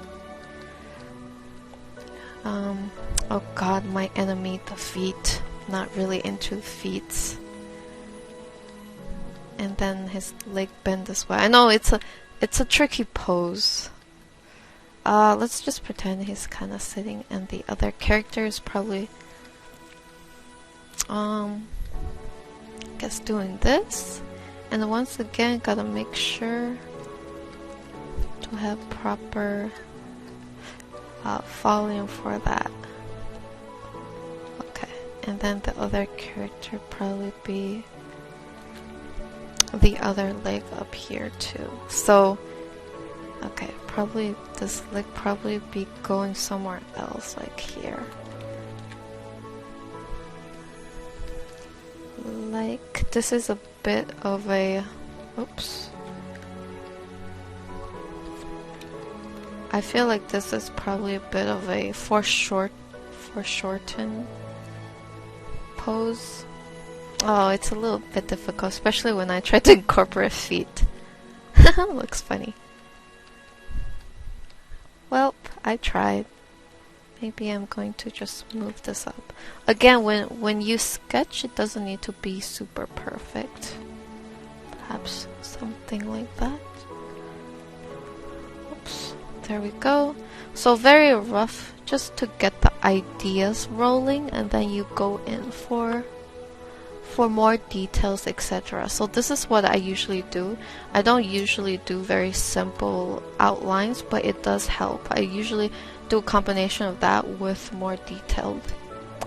Oh god, my enemy, the feet. Not really into feet. And then his leg bend this way. I know it's a tricky pose. Let's just pretend he's kind of sitting, and the other character is probably I guess doing this. And once again, gotta make sure to have proper volume for that. Okay, and then the other character probably be the other leg up here too. So okay, probably this leg probably be going somewhere else, like here. Like this is a bit of a oops. I feel like this is probably a bit of a foreshorten pose. Oh, it's a little bit difficult, especially when I try to incorporate feet. Looks funny. Well, I tried. Maybe I'm going to just move this up. Again, when you sketch, it doesn't need to be super perfect. Perhaps something like that. Oops. There we go. So very rough, just to get the ideas rolling, and then you go in for more details, etc. So this is what I usually do. I don't usually do very simple outlines, but it does help. I usually do a combination of that with more detailed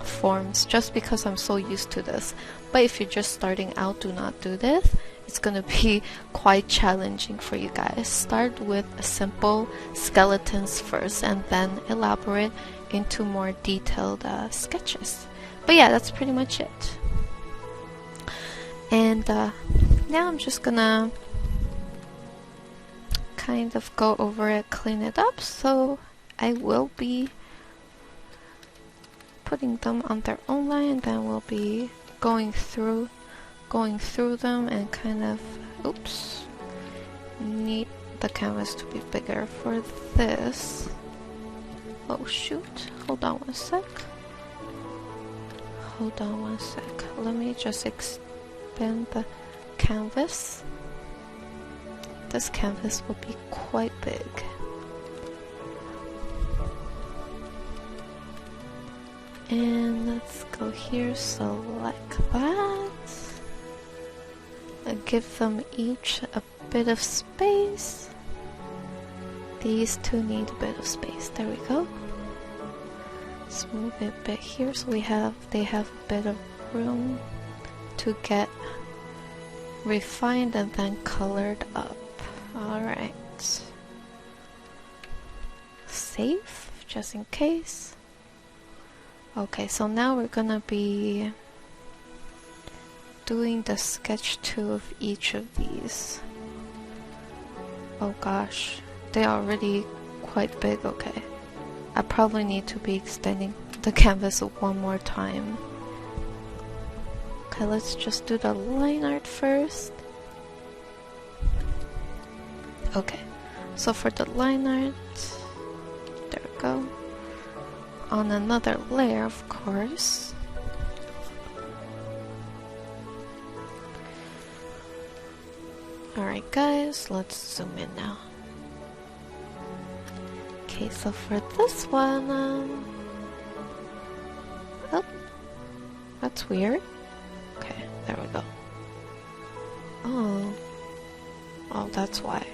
forms just because I'm so used to this. But if you're just starting out, do not do this. It's gonna be quite challenging for you guys. Start with simple skeletons first and then elaborate into more detailed sketches. But yeah, that's pretty much it. And now I'm just gonna kind of go over it, clean it up. So I will be putting them on their own line, and then we'll be going through them and kind of, oops, need the canvas to be bigger for this. Oh shoot, hold on one sec. Let me just expand the canvas. This canvas will be quite big. And let's go here, select that. Give them each a bit of space. These two need a bit of space. There we go. Let's move it a bit here so they have a bit of room to get refined and then colored up. Alright. Save, just in case. Okay, so now we're gonna be doing the sketch 2 of each of these. Oh gosh, they're already quite big. Okay, I probably need to be extending the canvas one more time. Okay, let's just do the line art first. Okay, so for the line art, there we go. On another layer, of course. Alright guys, let's zoom in now. Okay, so for this one, oh, that's weird. Okay, there we go. Oh, that's why.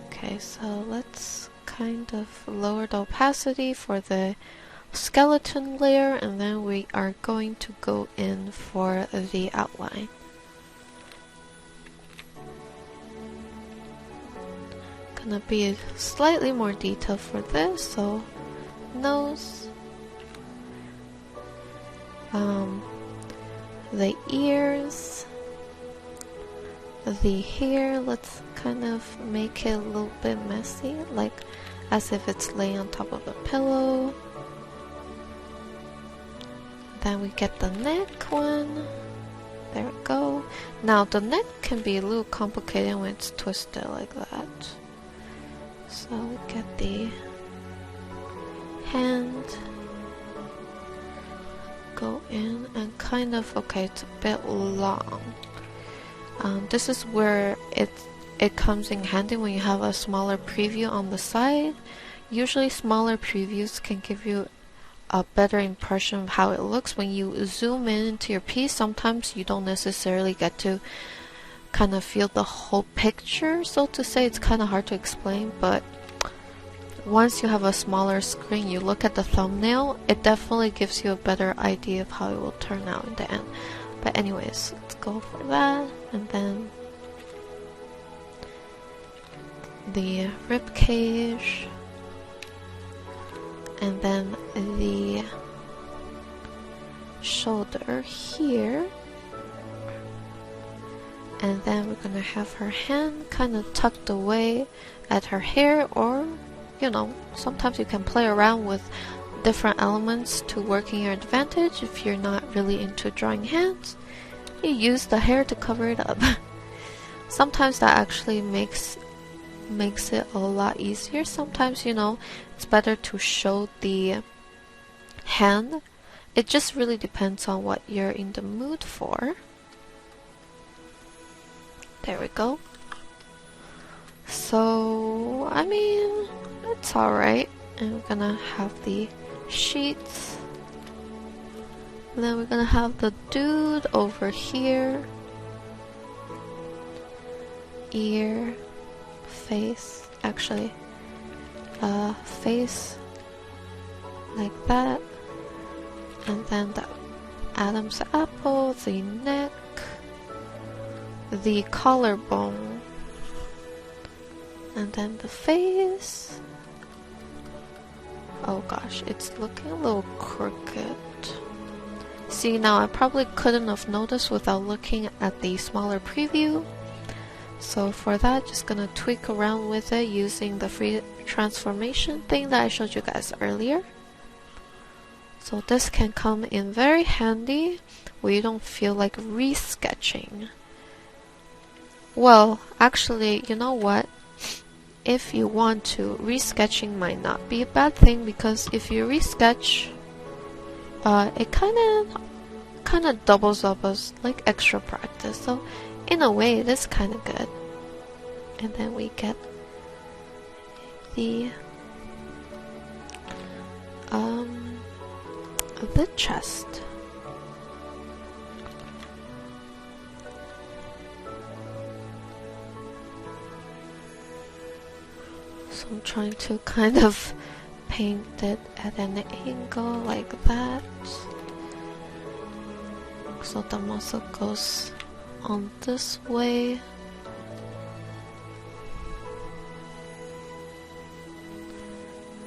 Okay, so let's kind of lower the opacity for the skeleton layer, and then we are going to go in for the outline. Gonna be slightly more detailed for this, so nose, the ears, the hair. Let's kind of make it a little bit messy, like as if it's laying on top of a pillow. Then we get the neck one. There we go. Now the neck can be a little complicated when it's twisted like that. So we get the hand, go in and kind of, okay, it's a bit long. This is where it comes in handy when you have a smaller preview on the side. Usually smaller previews can give you a better impression of how it looks. When you zoom in into your piece, sometimes you don't necessarily get to kind of feel the whole picture, so to say. It's kind of hard to explain, but once you have a smaller screen, you look at the thumbnail, it definitely gives you a better idea of how it will turn out in the end. But anyways, let's go for that, and then the rib cage, and then the shoulder here. And then we're gonna have her hand kind of tucked away at her hair, or you know, sometimes you can play around with different elements to work in your advantage. If you're not really into drawing hands, you use the hair to cover it up. Sometimes that actually makes it a lot easier. Sometimes, you know, it's better to show the hand. It just really depends on what you're in the mood for. There we go. So, I mean, it's alright. And we're gonna have the sheets. And then we're gonna have the dude over here. Ear, face, actually, face like that. And then the Adam's apple, the neck, the collarbone, and then the face. Oh gosh, it's looking a little crooked. See, now I probably couldn't have noticed without looking at the smaller preview. So for that, just gonna tweak around with it using the free transformation thing that I showed you guys earlier. So this can come in very handy where you don't feel like resketching. Well, actually, you know what? If you want to, resketching might not be a bad thing, because if you resketch, it kind of doubles up as like extra practice. So in a way, it is kind of good. And then we get the chest. So I'm trying to kind of paint it at an angle like that, so the muscle goes on this way.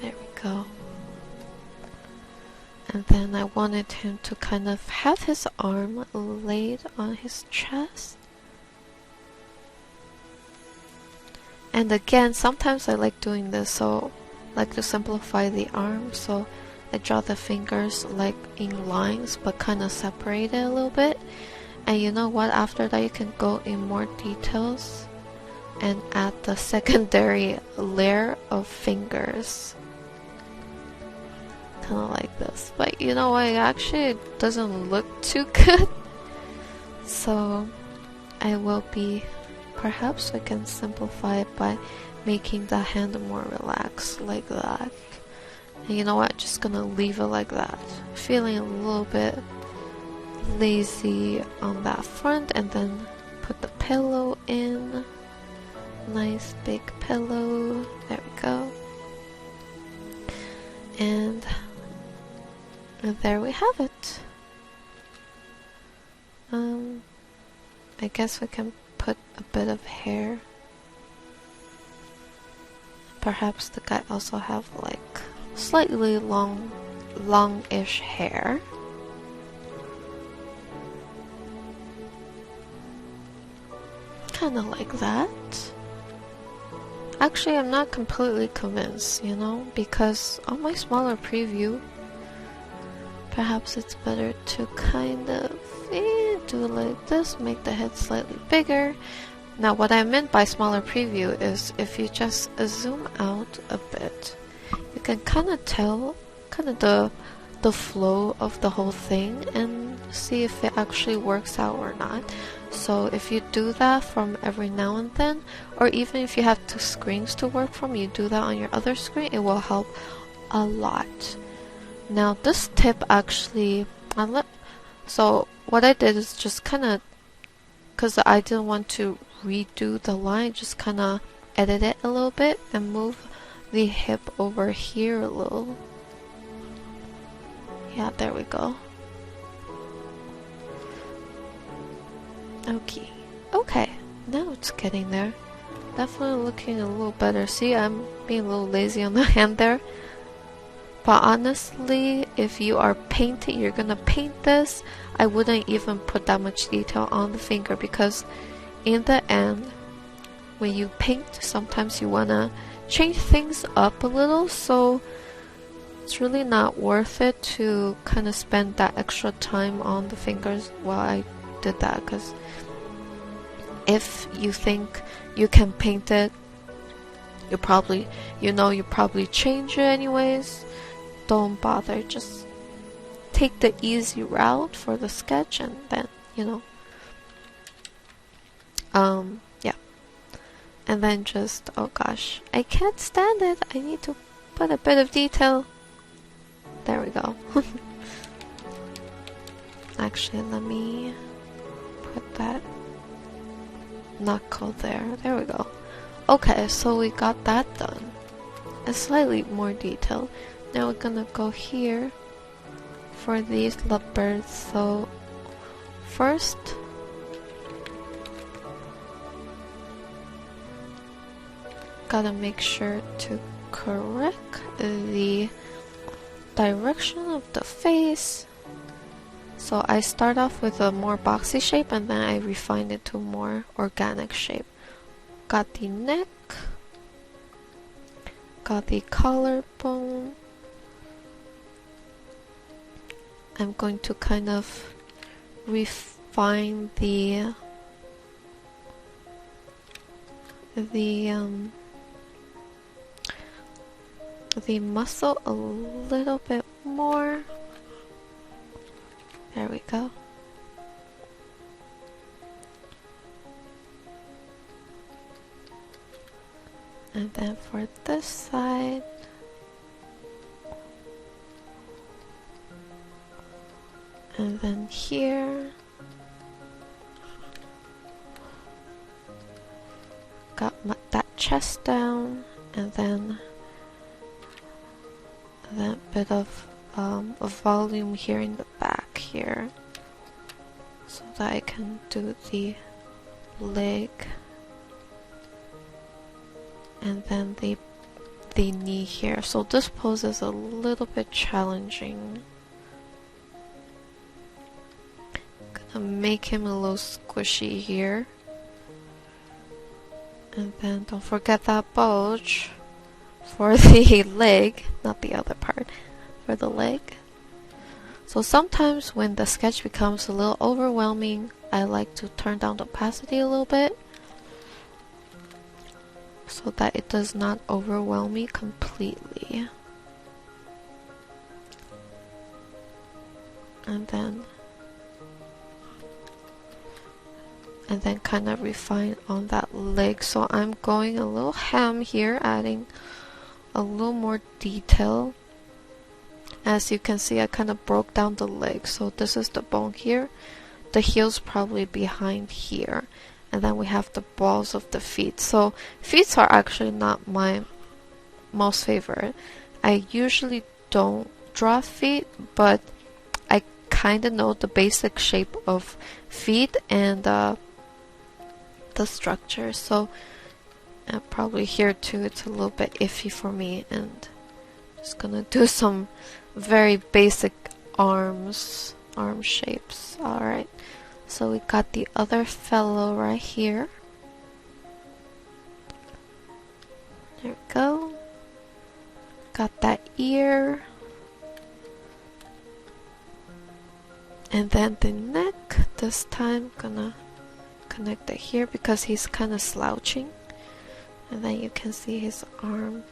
There we go. And then I wanted him to kind of have his arm laid on his chest. And again, sometimes I like doing this, so I like to simplify the arm, so I draw the fingers like in lines but kind of separate it a little bit. And you know what, after that you can go in more details and add the secondary layer of fingers, kind of like this. But you know what, actually it doesn't look too good, so I will be, perhaps I can simplify it by making the hand more relaxed like that. And you know what, just gonna leave it like that, feeling a little bit lazy on that front. And then put the pillow in, nice big pillow, there we go. And there we have it. I guess we can put a bit of hair. Perhaps the guy also have like slightly longish hair. Kinda like that. Actually, I'm not completely convinced, you know, because on my smaller preview, perhaps it's better to kind of do it like this, make the head slightly bigger. Now, what I meant by smaller preview is if you just zoom out a bit, you can kind of tell the flow of the whole thing and see if it actually works out or not. So if you do that from every now and then, or even if you have two screens to work from, you do that on your other screen, it will help a lot. Now this tip actually, so what I did is just kind of, because I didn't want to redo the line, just kind of edit it a little bit and move the hip over here a little. Yeah, there we go. Okay, now it's getting there. Definitely looking a little better. See, I'm being a little lazy on the hand there. But honestly, if you are painting, you're gonna paint this, I wouldn't even put that much detail on the finger, because in the end, when you paint, sometimes you wanna change things up a little, so it's really not worth it to kind of spend that extra time on the fingers while I did that, because if you think you can paint it, you probably change it anyways. Don't bother, just take the easy route for the sketch, and then, yeah. And then just, oh gosh, I can't stand it, I need to put a bit of detail. There we go. Actually, let me put that knuckle there. There we go. Okay, so we got that done. A slightly more detail. Now we're gonna go here for these lovebirds. So first, gotta make sure to correct the direction of the face. So I start off with a more boxy shape and then I refine it to a more organic shape. Got the neck, got the collarbone. I'm going to kind of refine the muscle a little bit more. There we go. And then for this side, and then here, got that chest down, and then that bit of volume here in the back here, so that I can do the leg, and then the knee here. So this pose is a little bit challenging. Gonna make him a little squishy here, and then don't forget that bulge for the leg, not the other part, for the leg. So sometimes when the sketch becomes a little overwhelming, I like to turn down the opacity a little bit so that it does not overwhelm me completely. And then kind of refine on that leg. So I'm going a little ham here, adding a little more detail. As you can see, I kind of broke down the leg. So this is the bone here. The heel's probably behind here. And then we have the balls of the feet. So feet are actually not my most favorite. I usually don't draw feet, but I kind of know the basic shape of feet and the structure. So probably here too, it's a little bit iffy for me, and just gonna do some very basic arm shapes. Alright, so we got the other fellow right here. There we go. Got that ear. And then the neck, this time gonna connect it here because he's kind of slouching. And then you can see his arm.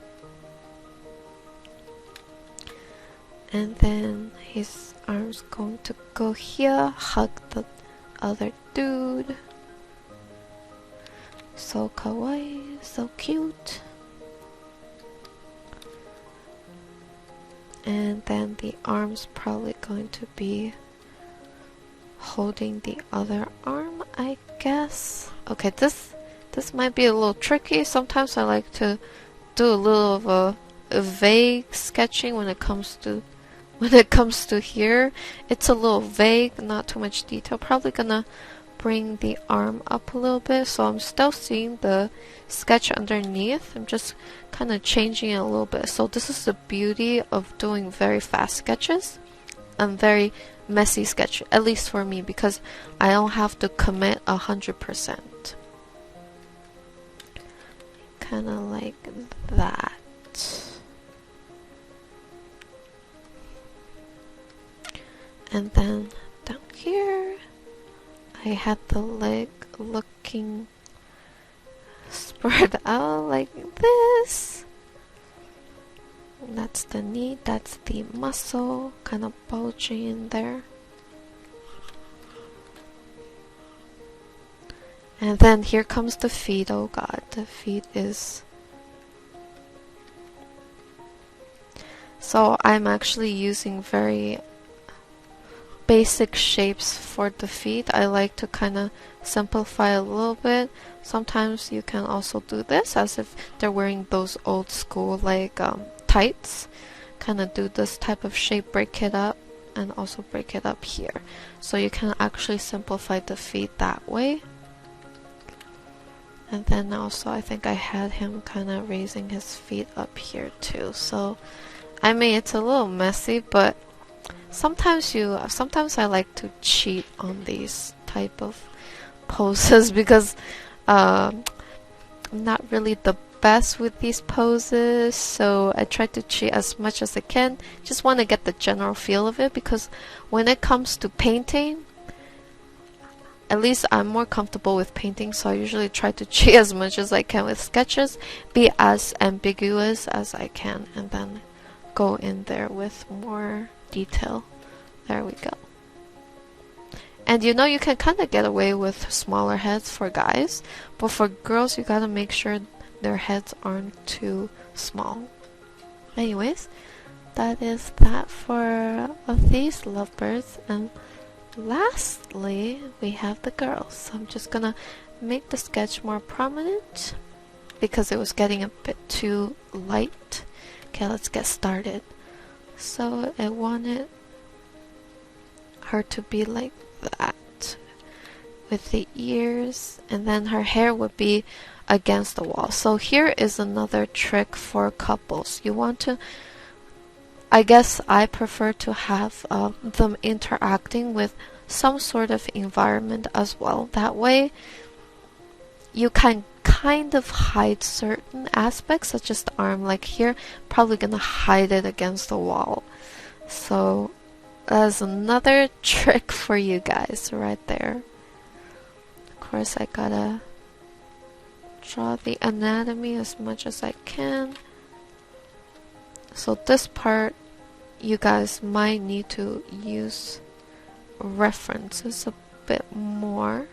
And then his arm's going to go here, hug the other dude. So kawaii, so cute. And then the arm's probably going to be holding the other arm, I guess. Okay, this might be a little tricky. Sometimes I like to do a little of a vague sketching when it comes to here. It's a little vague, not too much detail. Probably gonna bring the arm up a little bit, so I'm still seeing the sketch underneath. I'm just kind of changing it a little bit. So this is the beauty of doing very fast sketches and very messy sketch, at least for me, because I don't have to commit 100%. Kind of like that. And then down here, I had the leg looking spread out like this. That's the knee, that's the muscle, kind of bulging in there. And then here comes the feet. Oh god, the feet is... So I'm actually using very basic shapes for the feet. I like to kind of simplify a little bit. Sometimes you can also do this as if they're wearing those old school like tights. Kind of do this type of shape, break it up and also break it up here. So you can actually simplify the feet that way. And then also I think I had him kind of raising his feet up here too. So I mean, it's a little messy, but sometimes I like to cheat on these type of poses because I'm not really the best with these poses, so I try to cheat as much as I can. Just want to get the general feel of it, because when it comes to painting, at least I'm more comfortable with painting, so I usually try to cheat as much as I can with sketches, be as ambiguous as I can, and then go in there with more detail. There we go. And you know, you can kind of get away with smaller heads for guys, but for girls you gotta make sure their heads aren't too small. Anyways, that is that for these lovebirds. And lastly, we have the girls. So I'm just gonna make the sketch more prominent because it was getting a bit too light. Okay, let's get started. So I wanted her to be like that with the ears, and then her hair would be against the wall. So here is another trick for couples. You want to, I guess I prefer to have them interacting with some sort of environment as well. That way you can kind of hide certain aspects, such as the arm. Like here, probably gonna hide it against the wall. So that's another trick for you guys right there. Of course, I gotta draw the anatomy as much as I can. So this part, you guys might need to use references a bit more.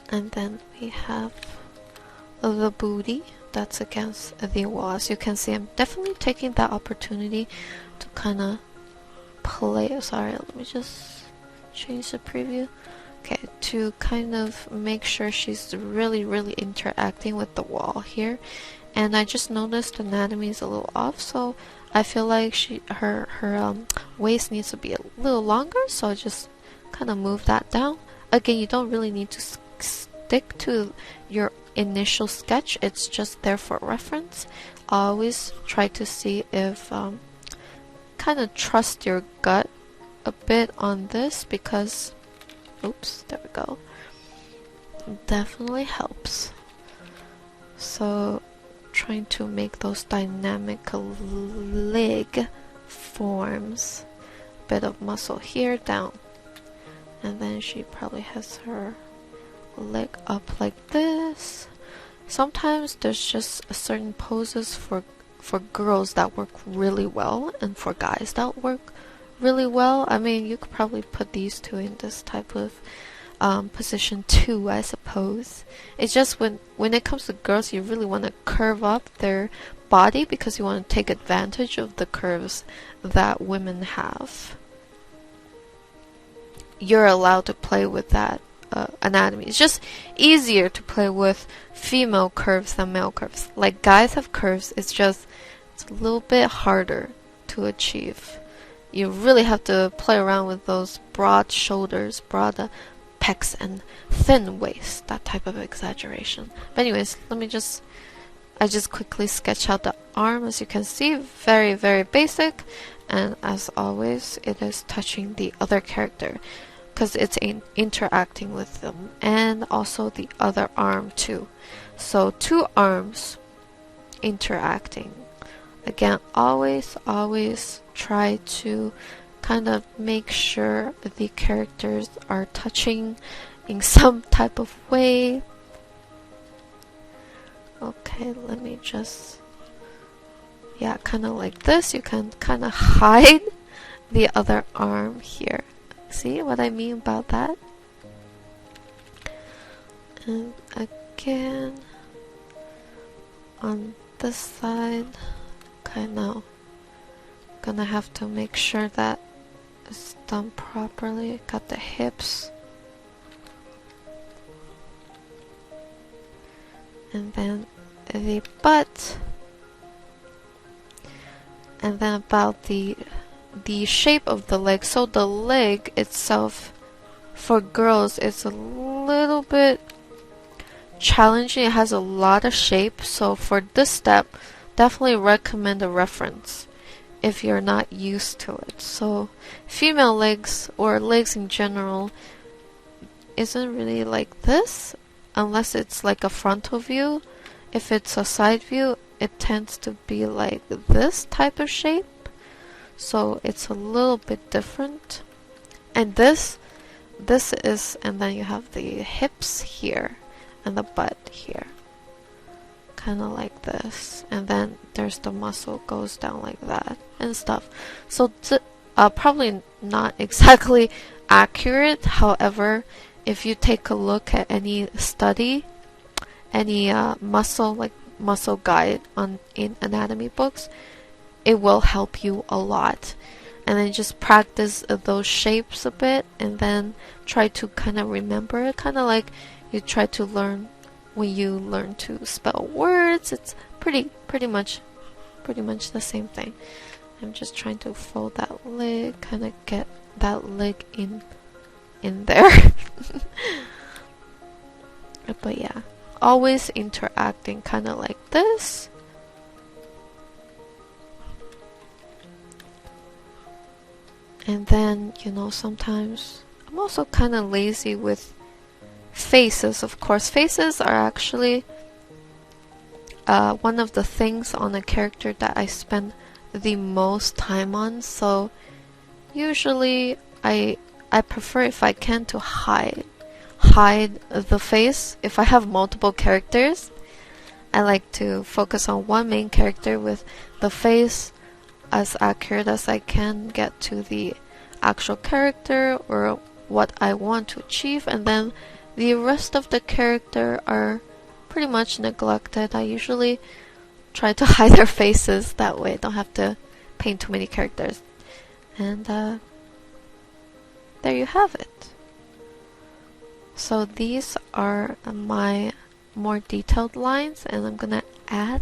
And then we have the booty that's against the wall. As you can see, I'm definitely taking that opportunity to kind of play. Sorry, let me just change the preview. Okay, to kind of make sure she's really interacting with the wall here. And I just noticed the anatomy is a little off, so I feel like her waist needs to be a little longer, so I just kind of move that down. Again, you don't really need to stick to your initial sketch, it's just there for reference. Always try to see if kind of trust your gut a bit on this, because oops, there we go, definitely helps. So trying to make those dynamic leg forms, bit of muscle here, down, and then she probably has her leg up like this. Sometimes there's just certain poses for girls that work really well, and for guys that work really well. I mean, you could probably put these two in this type of position too, I suppose. It's just when it comes to girls, you really want to curve up their body because you want to take advantage of the curves that women have. You're allowed to play with that anatomy. It's just easier to play with female curves than male curves. Like guys have curves, it's a little bit harder to achieve. You really have to play around with those broad shoulders, broad pecs, and thin waist, that type of exaggeration. But anyways, I just quickly sketch out the arm. As you can see, very basic, and as always, it is touching the other character because it's interacting with them, and also the other arm too. So two arms interacting. Again, always try to kind of make sure the characters are touching in some type of way. Okay, let me just, yeah, kind of like this. You can kind of hide the other arm here. See what I mean about that? And again, on this side, okay, now gonna have to make sure that it's done properly. Got the hips, and then the butt, And then about the shape of the leg. So the leg itself for girls is a little bit challenging. It has a lot of shape. So for this step, definitely recommend a reference if you're not used to it. So female legs or legs in general isn't really like this unless it's like a frontal view. If it's a side view, it tends to be like this type of shape. So it's a little bit different. And this is, and then you have the hips here and the butt here. Kind of like this. And then there's the muscle goes down like that and stuff. So probably not exactly accurate. However, if you take a look at any study, any muscle guide in anatomy books, it will help you a lot. And then just practice those shapes a bit, and then try to kind of remember it, kind of like you try to learn when you learn to spell words. It's pretty much the same thing. I'm just trying to fold that leg, kind of get that leg in there. But yeah, always interacting kind of like this. And then, you know, sometimes I'm also kind of lazy with faces. Of course, faces are actually one of the things on a character that I spend the most time on. So usually I prefer, if I can, to hide the face. If I have multiple characters, I like to focus on one main character with the face as accurate as I can, get to the actual character or what I want to achieve, and then the rest of the character are pretty much neglected. I usually try to hide their faces, that way I don't have to paint too many characters. And there you have it. So these are my more detailed lines, and I'm gonna add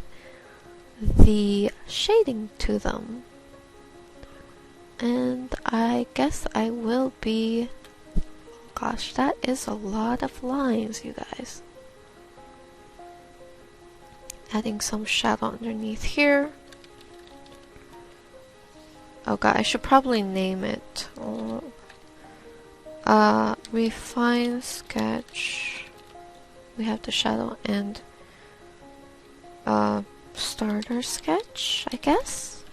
the shading to them. And I guess I will be... Gosh, that is a lot of lines, you guys. Adding some shadow underneath here. Oh god, I should probably name it. Refine sketch. We have the shadow and starter sketch, I guess.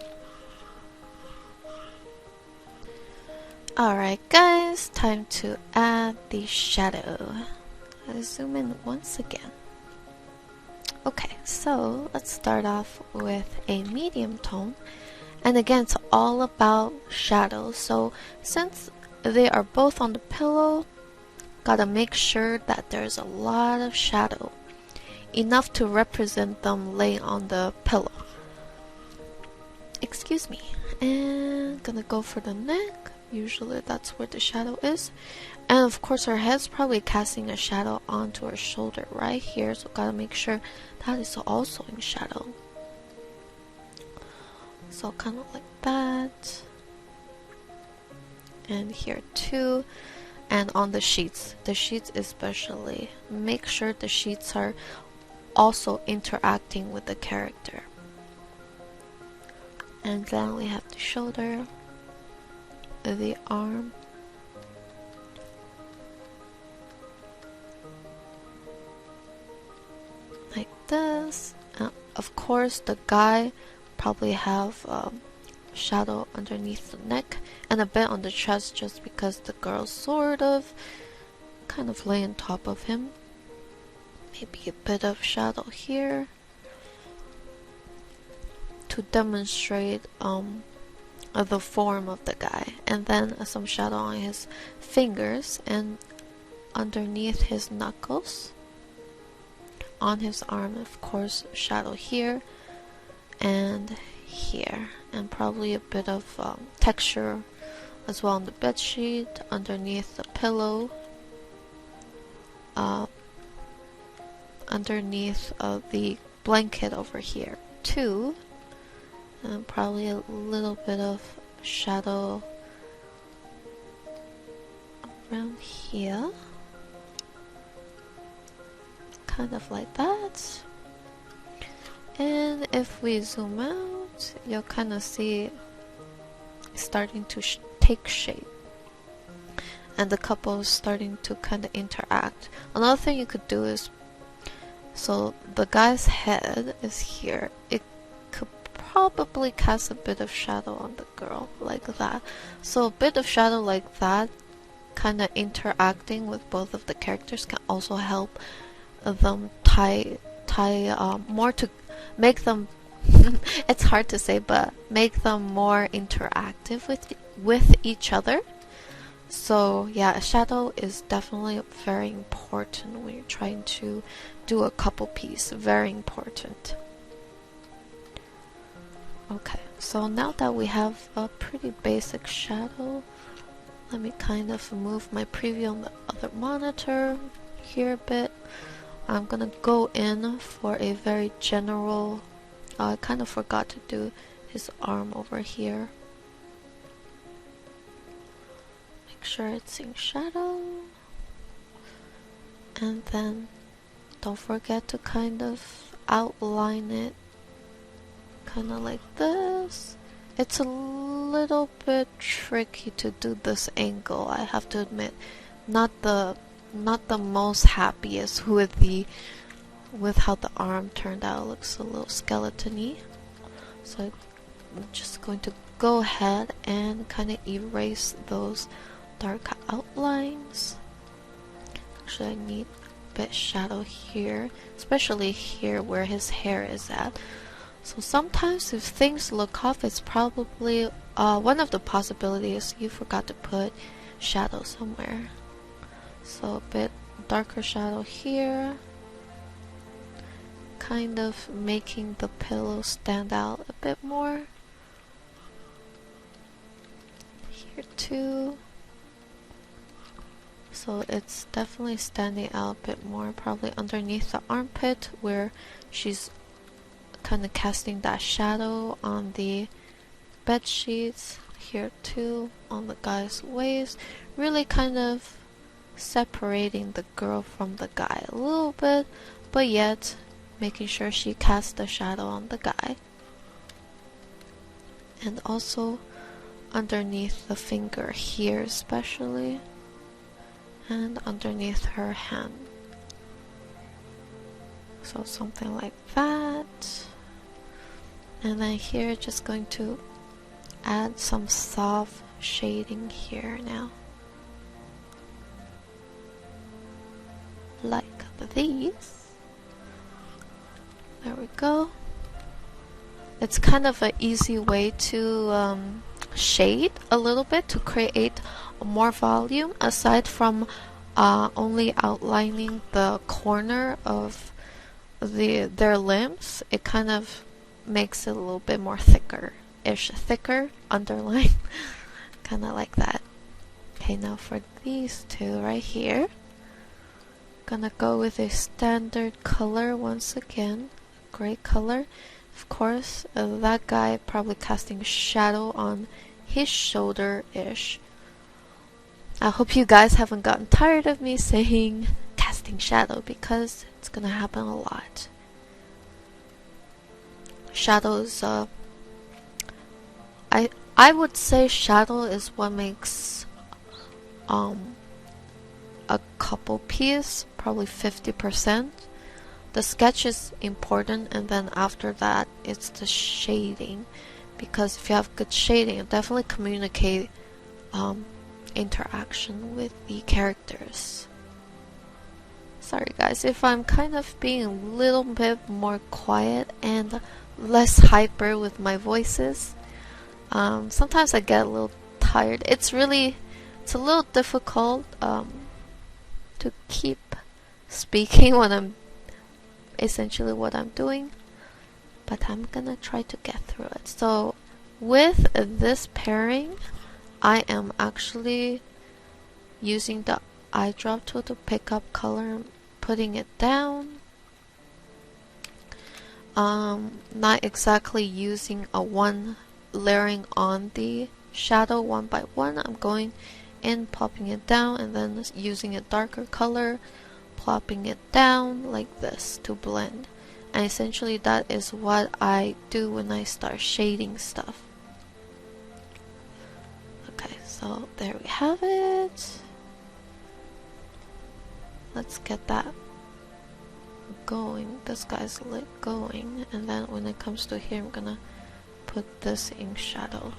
Alright guys, time to add the shadow. I'll zoom in once again. Okay, so let's start off with a medium tone. And again, it's all about shadows. So since they are both on the pillow, gotta make sure that there's a lot of shadow. Enough to represent them laying on the pillow. Excuse me. And gonna go for the neck. Usually that's where the shadow is. And of course her head's probably casting a shadow onto her shoulder right here. So gotta make sure that is also in shadow. So kind of like that. And here too. And on the sheets especially, make sure the sheets are also interacting with the character. And then we have the shoulder, the arm, like this. Of course the guy probably have shadow underneath the neck and a bit on the chest, just because the girl sort of kind of lay on top of him. Maybe a bit of shadow here to demonstrate the form of the guy, and then some shadow on his fingers and underneath his knuckles. On his arm, of course, shadow here and here, and probably a bit of texture as well on the bed sheet, underneath the pillow, underneath the blanket over here too. and probably a little bit of shadow around here, kind of like that. And if we zoom out, you'll kind of see it's starting to take shape, and the couple is starting to kind of interact. Another thing you could do is, so the guy's head is here, it could probably cast a bit of shadow on the girl like that. So a bit of shadow like that kind of interacting with both of the characters can also help them tie more to make them it's hard to say, but make them more interactive with each other. So yeah, shadow is definitely very important when you're trying to do a couple piece. Very important. Okay, so now that we have a pretty basic shadow, let me kind of move my preview on the other monitor here a bit. I'm gonna go in for a very general, I kind of forgot to do his arm over here. Make sure it's in shadow. And then don't forget to kind of outline it, kind of like this. It's a little bit tricky to do this angle, I have to admit. Not the most happiest with how the arm turned out. It looks a little skeleton-y. So I'm just going to go ahead and kind of erase those dark outlines. Actually, I need a bit shadow here, especially here where his hair is at. So sometimes if things look off, it's probably one of the possibilities you forgot to put shadow somewhere. So a bit darker shadow here, kind of making the pillow stand out a bit more. Here too. So it's definitely standing out a bit more, probably underneath the armpit where she's kind of casting that shadow on the bed sheets. Here too, on the guy's waist, really kind of separating the girl from the guy a little bit, but yet making sure she casts the shadow on the guy. And also underneath the finger here especially, and underneath her hand. So something like that. And then here just going to add some soft shading here now. Like these. There we go. It's kind of an easy way to shade a little bit to create more volume aside from only outlining the corner of their limbs. It kind of makes it a little bit more thicker underline. Kind of like that. Okay, now for these two right here, gonna go with a standard color once again, gray color. Of course, that guy probably casting shadow on his shoulder-ish. I hope you guys haven't gotten tired of me saying casting shadow, because it's gonna happen a lot. Shadows, I would say shadow is what makes a couple piece, probably 50%. The sketch is important, and then after that it's the shading, because if you have good shading, it definitely communicate interaction with the characters. Sorry guys if I'm kind of being a little bit more quiet and less hyper with my voices. Sometimes I get a little tired. It's a little difficult to keep speaking when I'm essentially what I'm doing, but I'm gonna try to get through it. So with this pairing, I am actually using the eyedrop tool to pick up color and putting it down. not exactly using a one layering on the shadow one by one. I'm going in, popping it down, and then using a darker color, plopping it down like this to blend. And essentially that is what I do when I start shading stuff. Okay, so there we have it. Let's get that going. This guy's lit going, and then when it comes to here, I'm gonna put this ink shadow.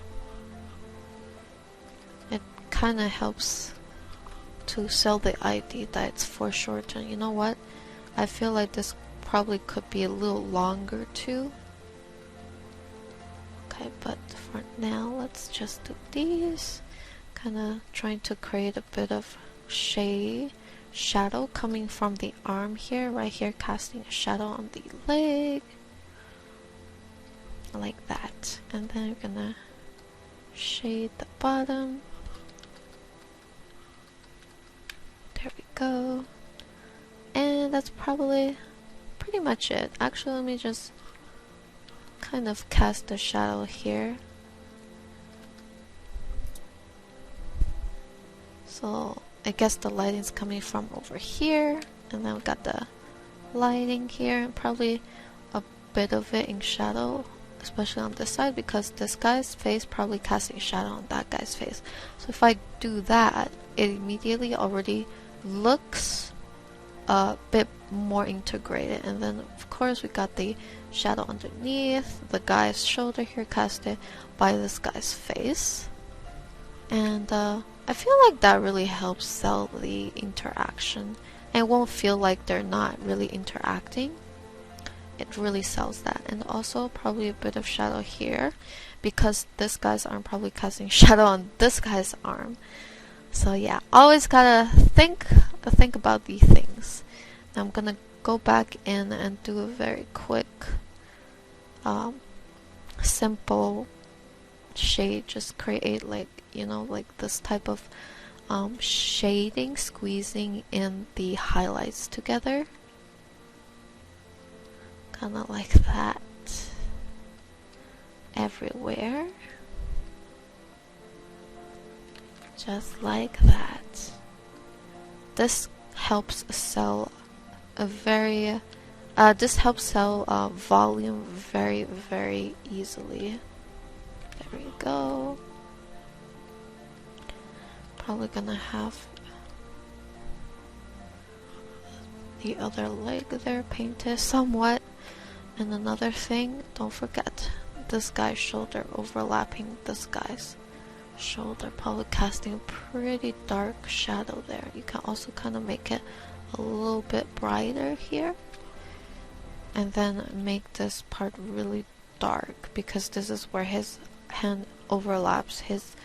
It kind of helps to sell the idea that it's foreshortened. You know what? I feel like this probably could be a little longer too. Okay, but for now, let's just do these. Kind of trying to create a bit of shadow coming from the arm here, right here, casting a shadow on the leg. Like that. And then we're gonna shade the bottom. There we go. And that's probably pretty much it. Actually, let me just kind of cast the shadow here. So I guess the lighting's coming from over here, and then we got the lighting here, and probably a bit of it in shadow, especially on this side, because this guy's face probably casting shadow on that guy's face. So if I do that, it immediately already looks a bit more integrated. And then of course we got the shadow underneath the guy's shoulder here, casted by this guy's face. And I feel like that really helps sell the interaction. It won't feel like they're not really interacting. It really sells that. And also probably a bit of shadow here, because this guy's arm probably casting shadow on this guy's arm. So yeah, always gotta think about these things. Now I'm gonna go back in and do a very quick simple shade. Just create, like, you know, like this type of shading, squeezing in the highlights together, kind of like that everywhere, just like that. This helps sell a very volume very, very easily. There we go. Probably gonna have the other leg there painted somewhat. And another thing, don't forget this guy's shoulder overlapping this guy's shoulder, probably casting a pretty dark shadow there. You can also kind of make it a little bit brighter here, and then make this part really dark, because this is where his hand overlaps his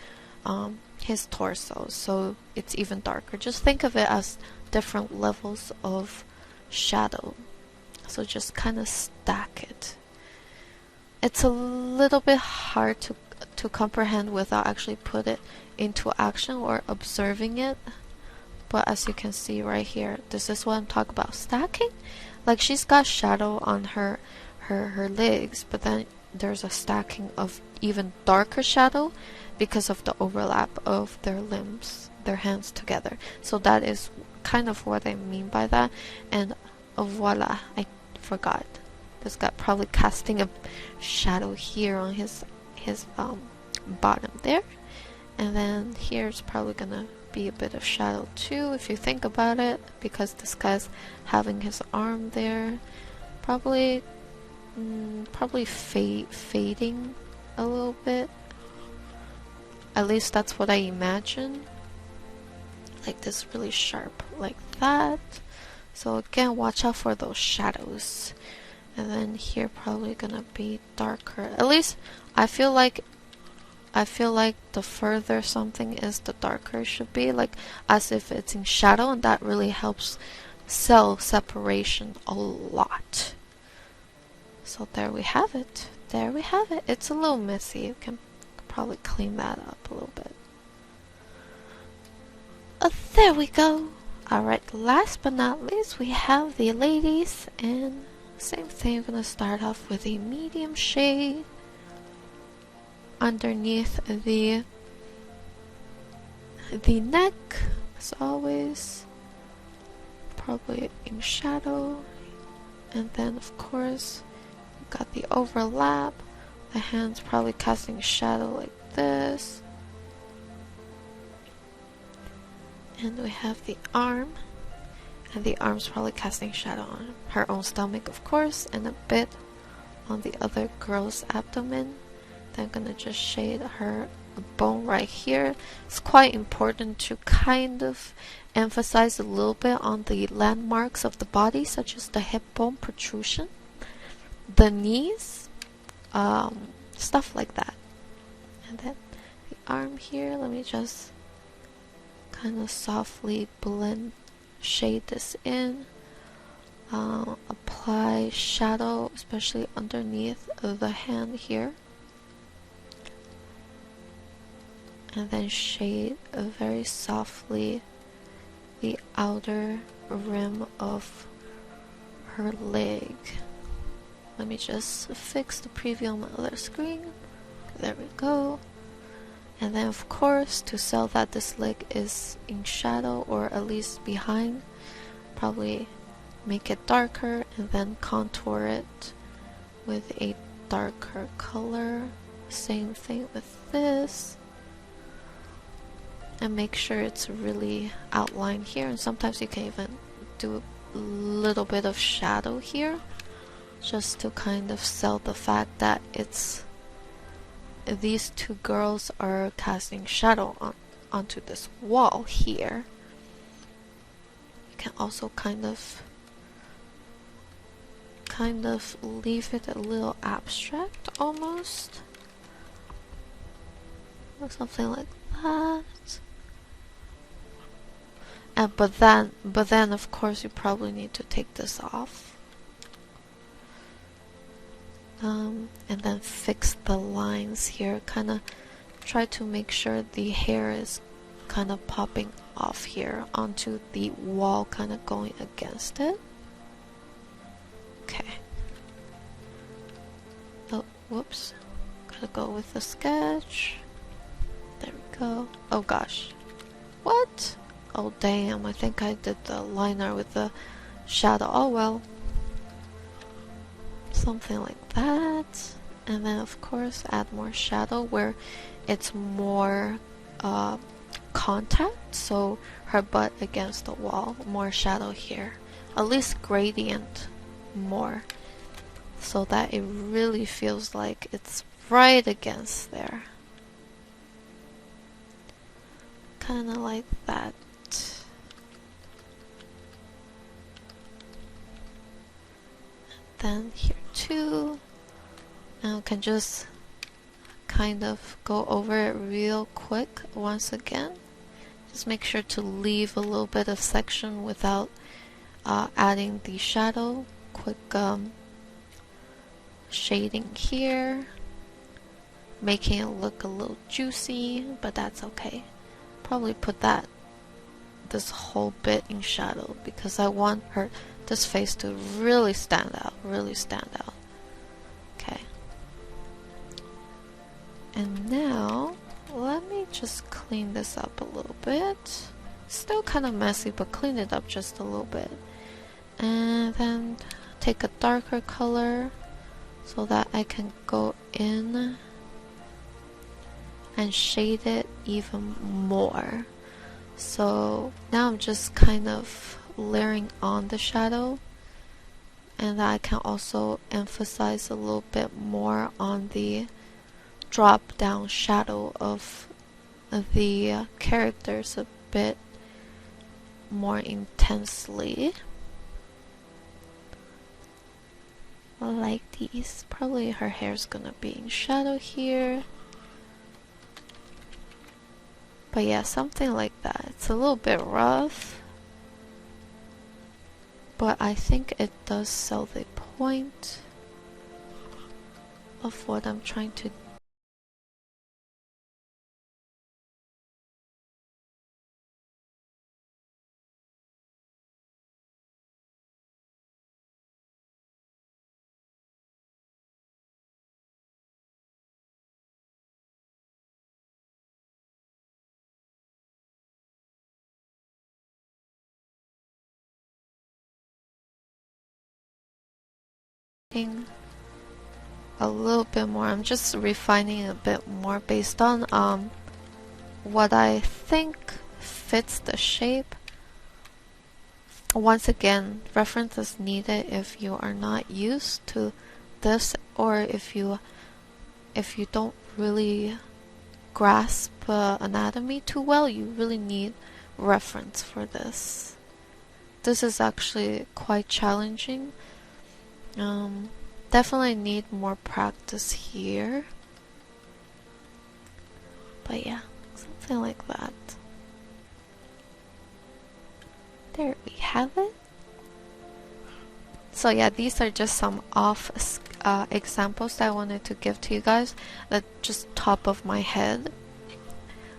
torso, so it's even darker. Just think of it as different levels of shadow, so just kind of stack it. It's a little bit hard to comprehend without actually put it into action or observing it, but as you can see right here, this is what I'm talking about, stacking. Like, she's got shadow on her legs, but then there's a stacking of even darker shadow because of the overlap of their limbs, their hands together. So that is kind of what I mean by that. And voila, I forgot. This guy probably casting a shadow here on his bottom there. And then here's probably gonna be a bit of shadow too, if you think about it, because this guy's having his arm there. Probably fading a little bit. At least that's what I imagine. Like this, really sharp like that. So again, watch out for those shadows. And then here probably gonna be darker. At least I feel like the further something is, the darker it should be, like as if it's in shadow, and that really helps sell separation a lot. So there we have it. There we have it. It's a little messy. You can probably clean that up a little bit. There we go. Alright, last but not least, we have the ladies, and Same thing, I'm gonna start off with a medium shade underneath the neck, as always, probably in shadow, and then of course we got the overlap, the hands probably casting shadow like this, and we have the arm, and the arm's probably casting shadow on her own stomach, of course, and a bit on the other girl's abdomen. Then I'm gonna just shade her bone right here. It's quite important to kind of emphasize a little bit on the landmarks of the body, such as the hip bone protrusion, the knees, stuff like that. And then the arm here, let me just kind of softly shade this in, apply shadow, especially underneath the hand here, and then shade very softly the outer rim of her leg. Let me just fix the preview on my other screen. There we go. And then of course, to sell that this leg is in shadow, or at least behind, probably make it darker and then contour it with a darker color. Same thing with this. And make sure it's really outlined here, and sometimes you can even do a little bit of shadow here, just to kind of sell the fact that it's these two girls are casting shadow onto this wall here. You can also kind of leave it a little abstract almost, or something like that. But then of course you probably need to take this off, and then fix the lines here. Kind of try to make sure the hair is kind of popping off here onto the wall, kind of going against it. Okay. Oh, whoops. Gotta go with the sketch. There we go. Oh gosh. What? Oh damn, I think I did the liner with the shadow. Oh well. Something like that. And then of course add more shadow where it's more contact, so her butt against the wall, more shadow here. At least gradient more, so that it really feels like it's right against there. Kinda like that. Then here too. Now we can just kind of go over it real quick once again. Just make sure to leave a little bit of section without adding the shadow. Quick shading here, making it look a little juicy, but that's okay. Probably put this whole bit in shadow because I want this face to really stand out, Okay. And now let me just clean this up a little bit. Still kind of messy, but clean it up just a little bit. And then take a darker color so that I can go in and shade it even more. So now I'm just kind of layering on the shadow, and I can also emphasize a little bit more on the drop down shadow of the characters a bit more intensely, like these. Probably her hair's gonna be in shadow here, but yeah, something like that. It's a little bit rough, but I think it does sell the point of what I'm trying to a little bit more. I'm just refining a bit more based on what I think fits the shape. Once again, reference is needed if you are not used to this, or if you don't really grasp anatomy too well, you really need reference for this. This is actually quite challenging. Definitely need more practice here. But yeah, something like that. There we have it. So yeah, these are just some off examples that I wanted to give to you guys. That just top of my head.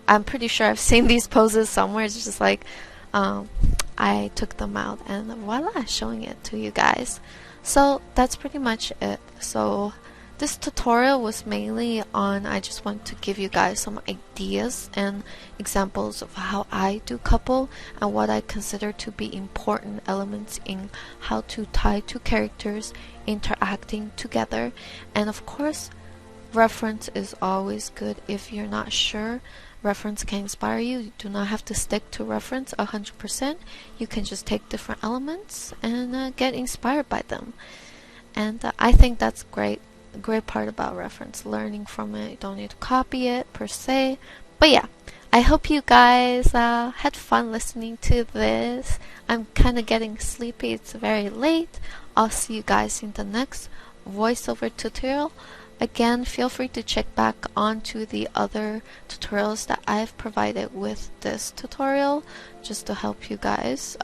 I'm pretty sure I've seen these poses somewhere. It's just like I took them out and voila, showing it to you guys. So that's pretty much it. So this tutorial was mainly on, I just want to give you guys some ideas and examples of how I do couple and what I consider to be important elements in how to tie two characters interacting together. And of course, reference is always good. If you're not sure, reference can inspire you. You do not have to stick to reference 100%. You can just take different elements and get inspired by them. And I think that's great. A great part about reference, learning from it. You don't need to copy it per se. But yeah, I hope you guys had fun listening to this. I'm kind of getting sleepy. It's very late. I'll see you guys in the next voiceover tutorial. Again, feel free to check back onto the other tutorials that I've provided with this tutorial just to help you guys.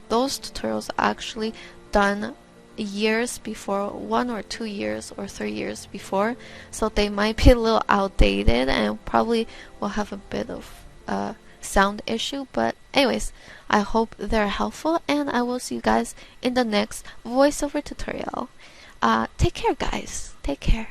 Those tutorials are actually done years before, 1 or 2 years or 3 years before, so they might be a little outdated and probably will have a bit of sound issue. But anyways, I hope they're helpful, and I will see you guys in the next voiceover tutorial. Take care, guys. Take care.